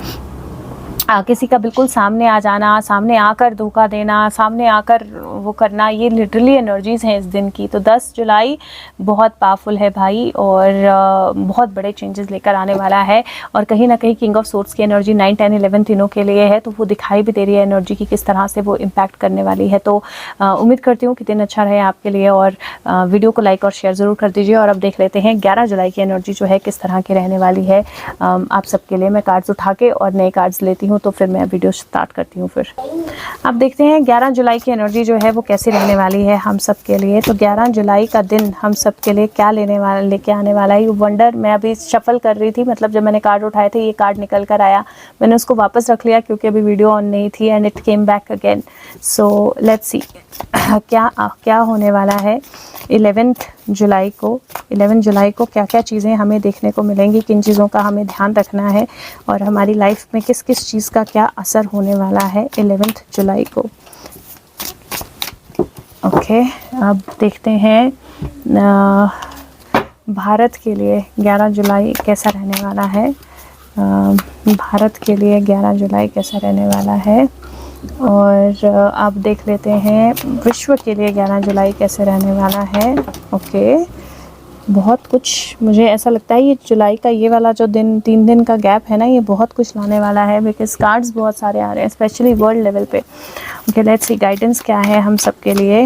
किसी का बिल्कुल सामने आ जाना, सामने आकर धोखा देना, सामने आकर वो करना, ये लिटरली एनर्जीज़ हैं इस दिन की। तो 10 जुलाई बहुत पावरफुल है भाई, और बहुत बड़े चेंजेस लेकर आने वाला है। और कहीं ना कहीं किंग ऑफ सोर्ड्स की एनर्जी 9, 10, 11 तीनों के लिए है, तो वो दिखाई भी दे रही है एनर्जी की किस तरह से वो इम्पैक्ट करने वाली है। तो उम्मीद करती हूँ कि दिन अच्छा रहे आपके लिए, और वीडियो को लाइक और शेयर ज़रूर कर दीजिए। और अब देख लेते हैं 11 जुलाई की एनर्जी जो है किस तरह की रहने वाली है आप सबके लिए। मैं कार्ड्स उठा के और नए कार्ड्स लेती हूँ, तो फिर मैं वीडियो स्टार्ट करती हूँ। फिर अब देखते हैं 11 जुलाई की एनर्जी जो है वो कैसी रहने वाली है हम सब के लिए। तो 11 जुलाई का दिन हम सब के लिए क्या लेके आने वाला है, यू वंडर। मैं अभी शफल कर रही थी, मतलब जब मैंने कार्ड उठाए थे ये कार्ड निकल कर आया, मैंने उसको वापस रख लिया क्योंकि अभी वीडियो ऑन नहीं थी, and it came back again. So let's सी क्या होने वाला है 11 जुलाई को क्या क्या चीज़ें हमें देखने को मिलेंगी, किन चीज़ों का हमें ध्यान रखना है, और हमारी लाइफ में किस किस चीज़ का क्या असर होने वाला है 11 जुलाई को। ओके, अब देखते हैं भारत के लिए 11 जुलाई कैसा रहने वाला है। भारत के लिए 11 जुलाई कैसा रहने वाला है, और आप देख लेते हैं विश्व के लिए 11 जुलाई कैसे रहने वाला है। ओके, बहुत कुछ मुझे ऐसा लगता है ये जुलाई का ये वाला जो दिन, 3 दिन का गैप है ना, ये बहुत कुछ लाने वाला है, बिकॉज कार्ड्स बहुत सारे आ रहे हैं स्पेशली वर्ल्ड लेवल पे। ओके, लेट्स सी गाइडेंस क्या है हम सब के लिए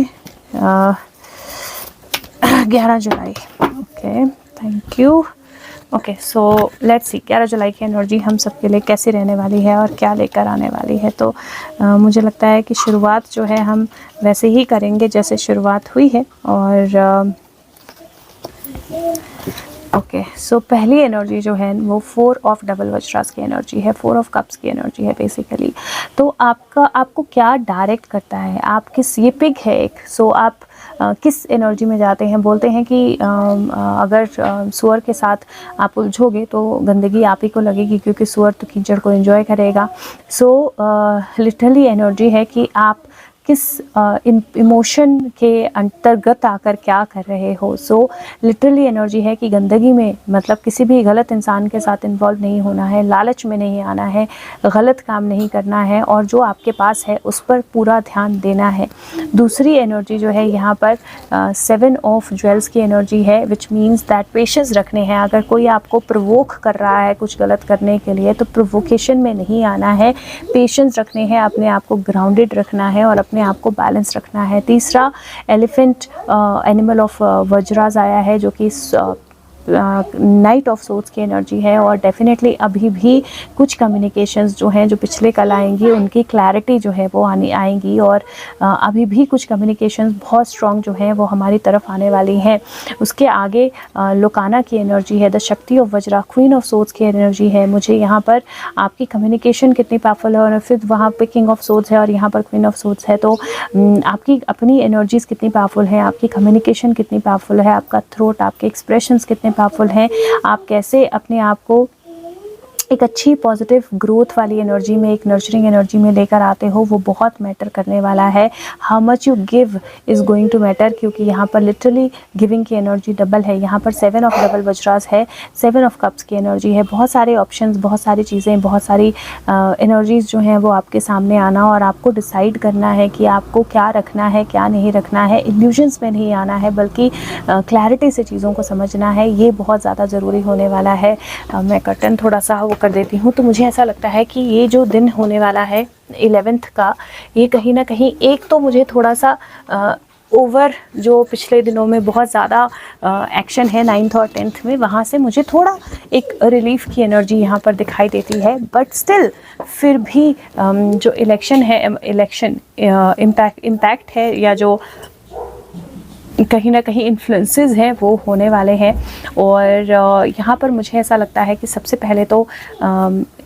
11 जुलाई। Okay, thank you. Okay, so let's see 11 जुलाई की एनर्जी हम सब के लिए कैसी रहने वाली है और क्या लेकर आने वाली है। तो मुझे लगता है कि शुरुआत जो है हम वैसे ही करेंगे जैसे शुरुआत हुई है। और ओके, सो पहली एनर्जी जो है वो 4 ऑफ डबल वज्रास की एनर्जी है, 4 ऑफ कप्स की एनर्जी है बेसिकली। तो आपको क्या डायरेक्ट करता है, आप किस, ये पिग है एक, सो आप किस एनर्जी में जाते हैं। बोलते हैं कि अगर सुअर के साथ आप उलझोगे तो गंदगी आप ही को लगेगी, क्योंकि सुअर तो कीचड़ को एंजॉय करेगा। सो लिटरली एनर्जी है कि आप किस इमोशन के अंतर्गत आकर क्या कर रहे हो। सो लिटरली एनर्जी है कि गंदगी में, मतलब किसी भी गलत इंसान के साथ इन्वॉल्व नहीं होना है, लालच में नहीं आना है, गलत काम नहीं करना है, और जो आपके पास है उस पर पूरा ध्यान देना है। दूसरी एनर्जी जो है यहाँ पर 7 ऑफ ज्वेल्स की एनर्जी है, विच मीन्स दैट पेशेंस रखने हैं। अगर कोई आपको प्रोवोक कर रहा है कुछ गलत करने के लिए तो प्रोवोकेशन में नहीं आना है, पेशेंस रखने हैं, अपने आप को ग्राउंडेड रखना है और अपने आप को बैलेंस रखना है। तीसरा एलिफेंट एनिमल ऑफ वज्रास आया है, जो कि नाइट ऑफ सोर्ड्स की एनर्जी है। और डेफिनेटली अभी भी कुछ कम्युनिकेशंस जो हैं जो पिछले कल आएंगी उनकी क्लैरिटी जो है वो आएंगी, और अभी भी कुछ कम्युनिकेशंस बहुत स्ट्रॉन्ग जो हैं वो हमारी तरफ आने वाली हैं। उसके आगे लोकाना की एनर्जी है, द शक्ति of Vajra, queen of swords की एनर्जी है। मुझे यहाँ पर आपकी कम्युनिकेशन कितनी पावरफुल है, और फिर वहाँ पे किंग ऑफ सोर्ड्स है और यहाँ पर क्वीन ऑफ सोर्ड्स है। तो आपकी अपनी एनर्जीज़ कितनी पावरफुल है, आपकी कम्युनिकेशन कितनी पावरफुल है, आपका थ्रोट, आपके एक्सप्रेशंस कितने पावरफुल हैं, आप कैसे अपने आप को एक अच्छी पॉजिटिव ग्रोथ वाली एनर्जी में, एक नर्चरिंग एनर्जी में लेकर आते हो, वो बहुत मैटर करने वाला है। How much you give is going to matter, क्योंकि यहाँ पर लिटरली गिविंग की एनर्जी डबल है। यहाँ पर 7 ऑफ डबल वज्रास है, 7 ऑफ कप्स की एनर्जी है। बहुत सारे ऑप्शंस, बहुत सारी चीज़ें, बहुत सारी एनर्जीज़ जो हैं वो आपके सामने आना, और आपको डिसाइड करना है कि आपको क्या रखना है क्या नहीं रखना है। इल्यूजन्स में नहीं आना है, बल्कि क्लैरिटी से चीज़ों को समझना है। ये बहुत ज़्यादा ज़रूरी होने वाला है। मैं कर्टन थोड़ा सा वो कर देती हूँ। तो मुझे ऐसा लगता है कि ये जो दिन होने वाला है 11th का, ये कहीं ना कहीं एक तो मुझे थोड़ा सा ओवर, जो पिछले दिनों में बहुत ज़्यादा एक्शन है 9th और 10th में, वहाँ से मुझे थोड़ा एक रिलीफ की एनर्जी यहाँ पर दिखाई देती है। बट स्टिल फिर भी जो इलेक्शन है, इलेक्शन इम्पैक्ट है, या जो कहीं ना कहीं इन्फ्लुएंसेस हैं वो होने वाले हैं। और यहाँ पर मुझे ऐसा लगता है कि सबसे पहले तो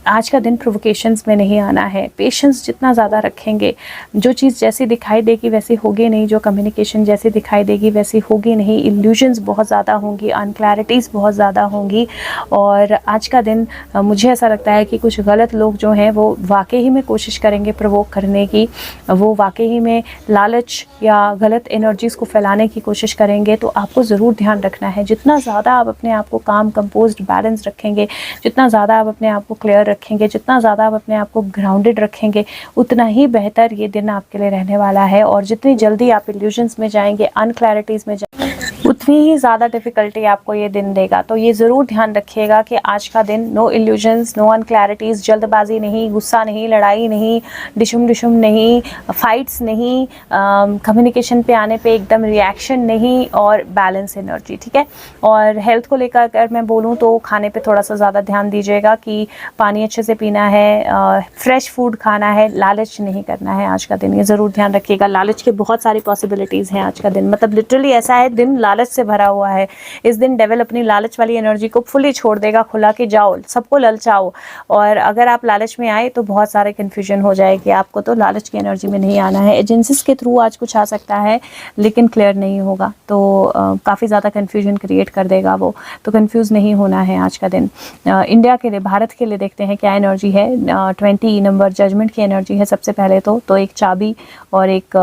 आज का दिन प्रोवोकेशंस में नहीं आना है। पेशेंस जितना ज़्यादा रखेंगे, जो चीज़ जैसी दिखाई देगी वैसी होगी नहीं, जो कम्युनिकेशन जैसी दिखाई देगी वैसी होगी नहीं, इल्यूजन्स बहुत ज़्यादा होंगी, अनक्लैरिटीज़ बहुत ज़्यादा होंगी। और आज का दिन मुझे ऐसा लगता है कि कुछ गलत लोग जो हैं वो वाकई ही में कोशिश करेंगे प्रोवोक करने की, वो वाकई ही में लालच या गलत एनर्जीज़ को फैलाने की कोशिश करेंगे। तो आपको ज़रूर ध्यान रखना है, जितना ज़्यादा आप अपने आप को काम, कंपोज्ड, बैलेंस रखेंगे, जितना ज़्यादा आप अपने आप को क्लियर रखेंगे, जितना ज़्यादा आप अपने आप को ग्राउंडेड रखेंगे, उतना ही बेहतर ये दिन आपके लिए रहने वाला है। और जितनी जल्दी आप इल्यूजन्स में जाएंगे, अनक्लैरिटीज़ में जाएंगे, उतनी ही ज़्यादा डिफ़िकल्टी आपको ये दिन देगा। तो ये ज़रूर ध्यान रखिएगा कि आज का दिन नो इल्यूजन्स, नो अनक्लैरिटीज़, जल्दबाजी नहीं, गुस्सा नहीं, लड़ाई नहीं, डिशुम नहीं, फाइट्स नहीं, कम्युनिकेशन पे आने पे एकदम रिएक्शन नहीं, और बैलेंस एनर्जी, ठीक है। और हेल्थ को लेकर अगर मैं बोलूँ तो खाने पे थोड़ा सा ज़्यादा ध्यान दीजिएगा कि पानी अच्छे से पीना है, फ्रेश फूड खाना है, लालच नहीं करना है आज का दिन, ये ज़रूर ध्यान रखिएगा। लालच के बहुत सारी पॉसिबिलिटीज़ हैं आज का दिन, मतलब लिटरली ऐसा है दिन लालच से भरा हुआ है। इस दिन डेविल अपनी लालच वाली एनर्जी को फुली छोड़ देगा, खुला के जाओ, सबको ललचाओ। और अगर आप लालच में आए तो बहुत सारे कन्फ्यूजन हो जाएगी, आपको तो लालच की एनर्जी में नहीं आना है। एजेंसीज के थ्रू आज कुछ आ सकता है लेकिन क्लियर नहीं होगा, तो काफ़ी ज़्यादा कन्फ्यूजन क्रिएट कर देगा वो, तो कन्फ्यूज़ नहीं होना है आज का दिन। इंडिया के लिए, भारत के लिए देखते हैं क्या एनर्जी है। 20 नंबर जजमेंट की एनर्जी है सबसे पहले तो एक चाबी और एक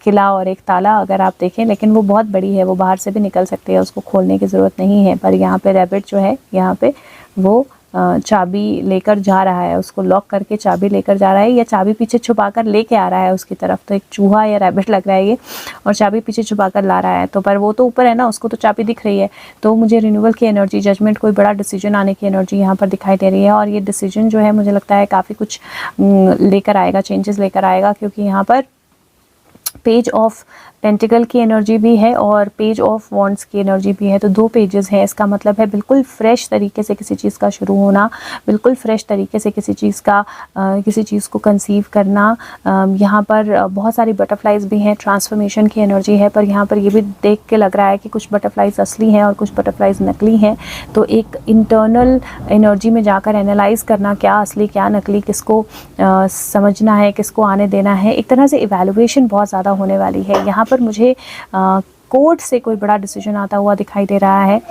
किला और एक ताला अगर आप देखें, लेकिन वो बहुत बड़ी है, वो बाहर से भी निकल सकती है, उसको खोलने की ज़रूरत नहीं है। पर यहाँ पे रैबिट जो है, यहाँ पे वो चाबी लेकर जा रहा है, उसको लॉक करके चाबी लेकर जा रहा है, या चाबी पीछे छुपाकर लेके आ रहा है उसकी तरफ। तो एक चूहा या रैबिट लग रहा है ये, और चाबी पीछे छुपाकर ला रहा है। तो पर वो तो ऊपर है ना, उसको तो चाबी दिख रही है। तो मुझे रिन्यूअल की एनर्जी, जजमेंट, कोई बड़ा डिसीजन आने की एनर्जी यहाँ पर दिखाई दे रही है। और ये डिसीजन जो है मुझे लगता है काफ़ी कुछ लेकर आएगा, चेंजेस लेकर आएगा, क्योंकि यहाँ पर पेज ऑफ पेंटिकल की एनर्जी भी है और पेज ऑफ वॉन्ड्स की एनर्जी भी है। तो 2 पेजेस हैं, इसका मतलब है बिल्कुल फ्रेश तरीके से किसी चीज़ का शुरू होना, बिल्कुल फ्रेश तरीके से किसी चीज़ का किसी चीज़ को कंसीव करना। यहाँ पर बहुत सारी बटरफ्लाइज भी हैं, ट्रांसफॉर्मेशन की एनर्जी है। पर यहाँ पर ये भी देख के लग रहा है कि कुछ बटरफ्लाइज असली हैं और कुछ बटरफ्लाइज नकली हैं। तो एक इंटरनल एनर्जी में जाकर एनालाइज करना, क्या असली क्या नकली, किसको समझना है, किसको आने देना है, एक तरह से इवैल्यूएशन बहुत ज़्यादा होने वाली है। यहाँ पर मुझे कोर्ट से कोई बड़ा डिसीजन आता हुआ दिखाई दे रहा है,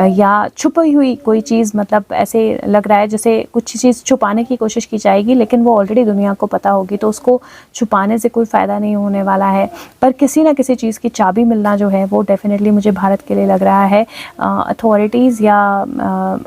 या छुपी हुई कोई चीज़, मतलब ऐसे लग रहा है जैसे कुछ चीज़ छुपाने की कोशिश की जाएगी लेकिन वो ऑलरेडी दुनिया को पता होगी, तो उसको छुपाने से कोई फ़ायदा नहीं होने वाला है। पर किसी ना किसी चीज़ की चाबी मिलना जो है वो डेफिनेटली मुझे भारत के लिए लग रहा है। अथॉरिटीज़ या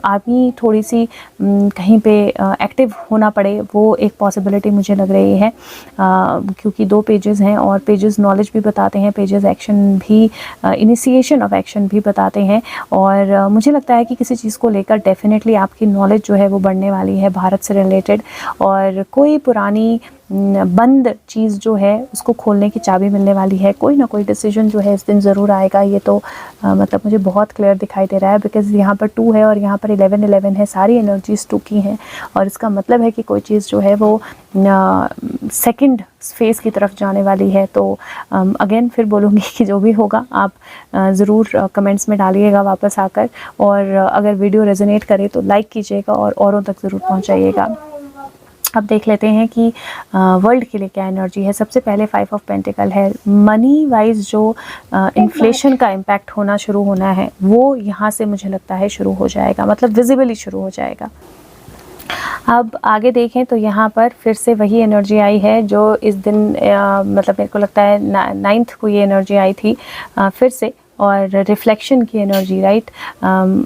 आर्मी थोड़ी सी कहीं पे एक्टिव होना पड़े, वो एक पॉसिबिलिटी मुझे लग रही है, क्योंकि 2 पेजेस हैं और पेजेस नॉलेज भी बताते हैं, पेजेस एक्शन भी, इनिशिएशन ऑफ एक्शन भी बताते हैं। और मुझे लगता है कि किसी चीज़ को लेकर डेफिनेटली आपकी नॉलेज जो है वो बढ़ने वाली है भारत से रिलेटेड, और कोई पुरानी बंद चीज़ जो है उसको खोलने की चाबी मिलने वाली है। कोई ना कोई डिसीजन जो है इस दिन ज़रूर आएगा। ये तो मतलब मुझे बहुत क्लियर दिखाई दे रहा है, बिकॉज़ यहाँ पर 2 है और यहाँ पर 11 है, सारी एनर्जीज 2 की हैं, और इसका मतलब है कि कोई चीज़ जो है वो सेकंड फेज़ की तरफ जाने वाली है। तो अगेन फिर बोलूँगी कि जो भी होगा आप ज़रूर कमेंट्स में डालिएगा वापस आकर, और अगर वीडियो रेजोनेट करे तो लाइक कीजिएगा और औरों तक ज़रूर पहुँचाइएगा। अब देख लेते हैं कि वर्ल्ड के लिए क्या एनर्जी है। सबसे पहले 5 ऑफ पेंटिकल है। मनी वाइज जो इन्फ्लेशन का इम्पैक्ट होना शुरू होना है वो यहाँ से मुझे लगता है शुरू हो जाएगा, मतलब विजिबली शुरू हो जाएगा। अब आगे देखें तो यहाँ पर फिर से वही एनर्जी आई है जो इस दिन मतलब मेरे को लगता है 9th को ये एनर्जी आई थी फिर से, और रिफ्लेक्शन की एनर्जी, राइट,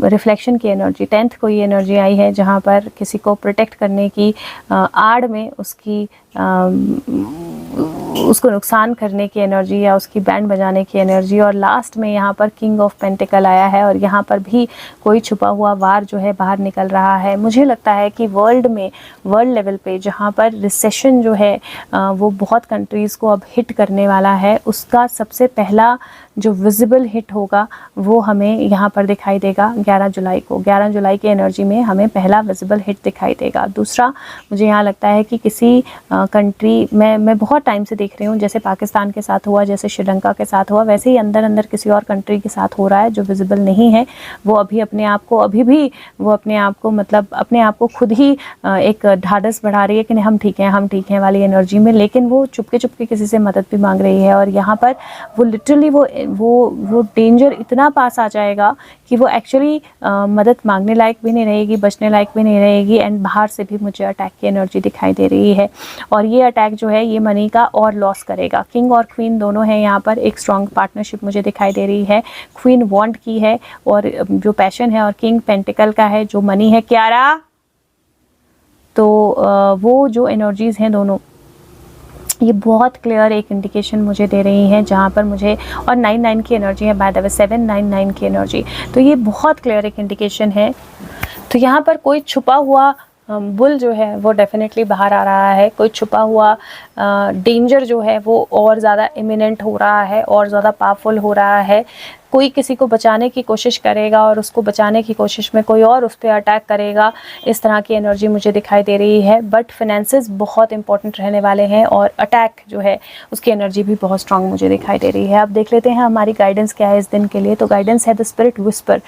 रिफ्लेक्शन की एनर्जी 10th को ये एनर्जी आई है, जहाँ पर किसी को प्रोटेक्ट करने की आड़ में उसको नुकसान करने की एनर्जी या उसकी बैंड बजाने की एनर्जी। और लास्ट में यहाँ पर किंग ऑफ पेंटिकल आया है, और यहाँ पर भी कोई छुपा हुआ वार जो है बाहर निकल रहा है। मुझे लगता है कि वर्ल्ड लेवल पे जहाँ पर रिसेशन जो है वो बहुत कंट्रीज़ को अब हिट करने वाला है, उसका सबसे पहला जो विजिबल हिट होगा वो हमें यहाँ पर दिखाई देगा 11 जुलाई को। 11 जुलाई की एनर्जी में हमें पहला विजिबल हिट दिखाई देगा। दूसरा, मुझे यहाँ लगता है कि किसी कंट्री में मैं बहुत टाइम से देख रही हूँ, जैसे पाकिस्तान के साथ हुआ, जैसे श्रीलंका के साथ हुआ, वैसे ही अंदर अंदर किसी और कंट्री के साथ हो रहा है जो विजिबल नहीं है। वो अभी अपने आप को मतलब अपने आप को खुद ही एक ढाढ़स बढ़ा रही है कि नहीं हम ठीक हैं वाली एनर्जी में, लेकिन वो चुपके चुपके किसी से मदद भी मांग रही है। और यहाँ पर वो लिटरली वो डेंजर इतना पास आ जाएगा कि वो एक्चुअली मदद मांगने लायक भी नहीं रहेगी, बचने लायक भी नहीं रहेगी। एंड बाहर से भी मुझे अटैक की एनर्जी दिखाई दे रही है, और ये अटैक जो है ये मनी का और लॉस करेगा। किंग और क्वीन दोनों हैं यहाँ पर, एक स्ट्रॉन्ग पार्टनरशिप मुझे दिखाई दे रही है। क्वीन वॉन्ड की है और जो पैशन है, और किंग पेंटिकल का है जो मनी है। क्यारा, तो वो जो एनर्जीज़ हैं दोनों, ये बहुत क्लियर एक इंडिकेशन मुझे दे रही हैं, जहाँ पर मुझे, और 9 की एनर्जी है बाय द वे, 799 की एनर्जी, तो ये बहुत क्लियर एक इंडिकेशन है। तो यहाँ पर कोई छुपा हुआ बुल जो है वो डेफिनेटली बाहर आ रहा है। कोई छुपा हुआ डेंजर जो है वो और ज़्यादा इमिनेंट हो रहा है, और ज़्यादा पावरफुल हो रहा है। कोई किसी को बचाने की कोशिश करेगा और उसको बचाने की कोशिश में कोई और उस पर अटैक करेगा, इस तरह की एनर्जी मुझे दिखाई दे रही है। बट फाइनेंसेस बहुत इंपॉर्टेंट रहने वाले हैं, और अटैक जो है उसकी एनर्जी भी बहुत स्ट्रांग मुझे दिखाई दे रही है। अब देख लेते हैं हमारी गाइडेंस क्या है इस दिन के लिए। तो गाइडेंस है the spirit whisper,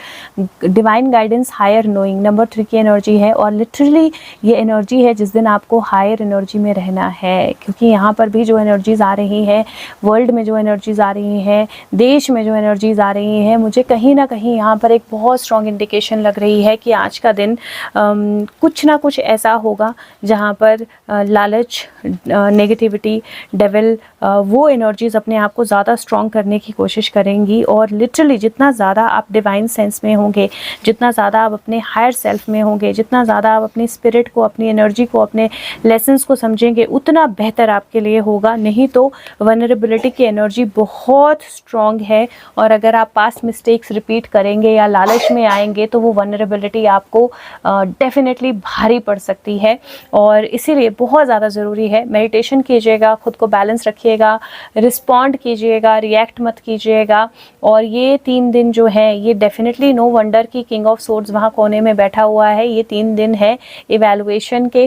divine guidance, higher knowing, number 3 की एनर्जी है। और लिटरली ये एनर्जी है जिस दिन आपको हायर एनर्जी में रहना है, क्योंकि यहाँ पर भी जो एनर्जीज़ आ रही हैं, वर्ल्ड में जो एनर्जीज़ आ रही हैं, देश में जो एनर्जीज़ आ रही हैं, मुझे कहीं ना कहीं यहाँ पर एक बहुत स्ट्रॉन्ग इंडिकेशन लग रही है कि आज का दिन कुछ ना कुछ ऐसा होगा जहाँ पर लालच, नेगेटिविटी, डेविल, वो एनर्जीज़ अपने आप को ज़्यादा स्ट्रॉन्ग करने की कोशिश करेंगी। और लिटरली जितना ज़्यादा आप डिवाइन सेंस में होंगे, जितना ज़्यादा आप अपने हायर सेल्फ में होंगे, जितना ज़्यादा आप अपनी स्पिरिट को, अपनी एनर्जी को, अपने लेसन्स को समझेंगे, उतना बेहतर आपके लिए होगा। नहीं तो वनरेबिलिटी की एनर्जी बहुत स्ट्रॉन्ग है, और अगर आप पास्ट मिस्टेक्स रिपीट करेंगे या लालच में आएंगे तो वो वनरेबिलिटी आपको डेफिनेटली भारी पड़ सकती है। और इसीलिए बहुत ज़्यादा ज़रूरी है, मेडिटेशन कीजिएगा, खुद को बैलेंस रखिएगा, रिस्पॉन्ड कीजिएगा, रिएक्ट मत कीजिएगा। और ये 3 दिन जो है ये डेफिनेटली नो वंडर की किंग ऑफ सोर्ड्स वहाँ कोने में बैठा हुआ है। ये 3 दिन है इवैल्यूएशन के,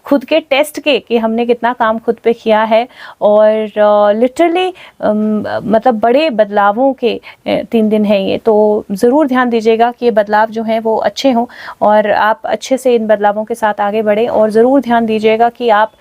खुद के टेस्ट के, कि हमने कितना काम खुद पे किया है। और लिटरली मतलब बड़े बदलावों के 3 दिन हैं ये। तो ज़रूर ध्यान दीजिएगा कि ये बदलाव जो हैं वो अच्छे हों, और आप अच्छे से इन बदलावों के साथ आगे बढ़ें। और ज़रूर ध्यान दीजिएगा कि आप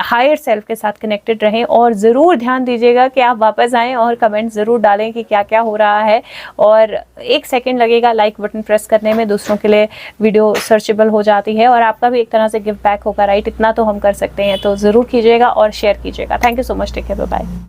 हायर सेल्फ के साथ कनेक्टेड रहें, और ज़रूर ध्यान दीजिएगा कि आप वापस आएँ और कमेंट ज़रूर डालें कि क्या क्या हो रहा है। और 1 सेकेंड लगेगा लाइक बटन प्रेस करने में, दूसरों के लिए वीडियो सर्चेबल हो जाती है, और आपका भी एक तरह से गिव बैक होगा, राइट? इतना तो हम कर सकते हैं, तो ज़रूर कीजिएगा और शेयर कीजिएगा। Thank you so much, take care, bye bye.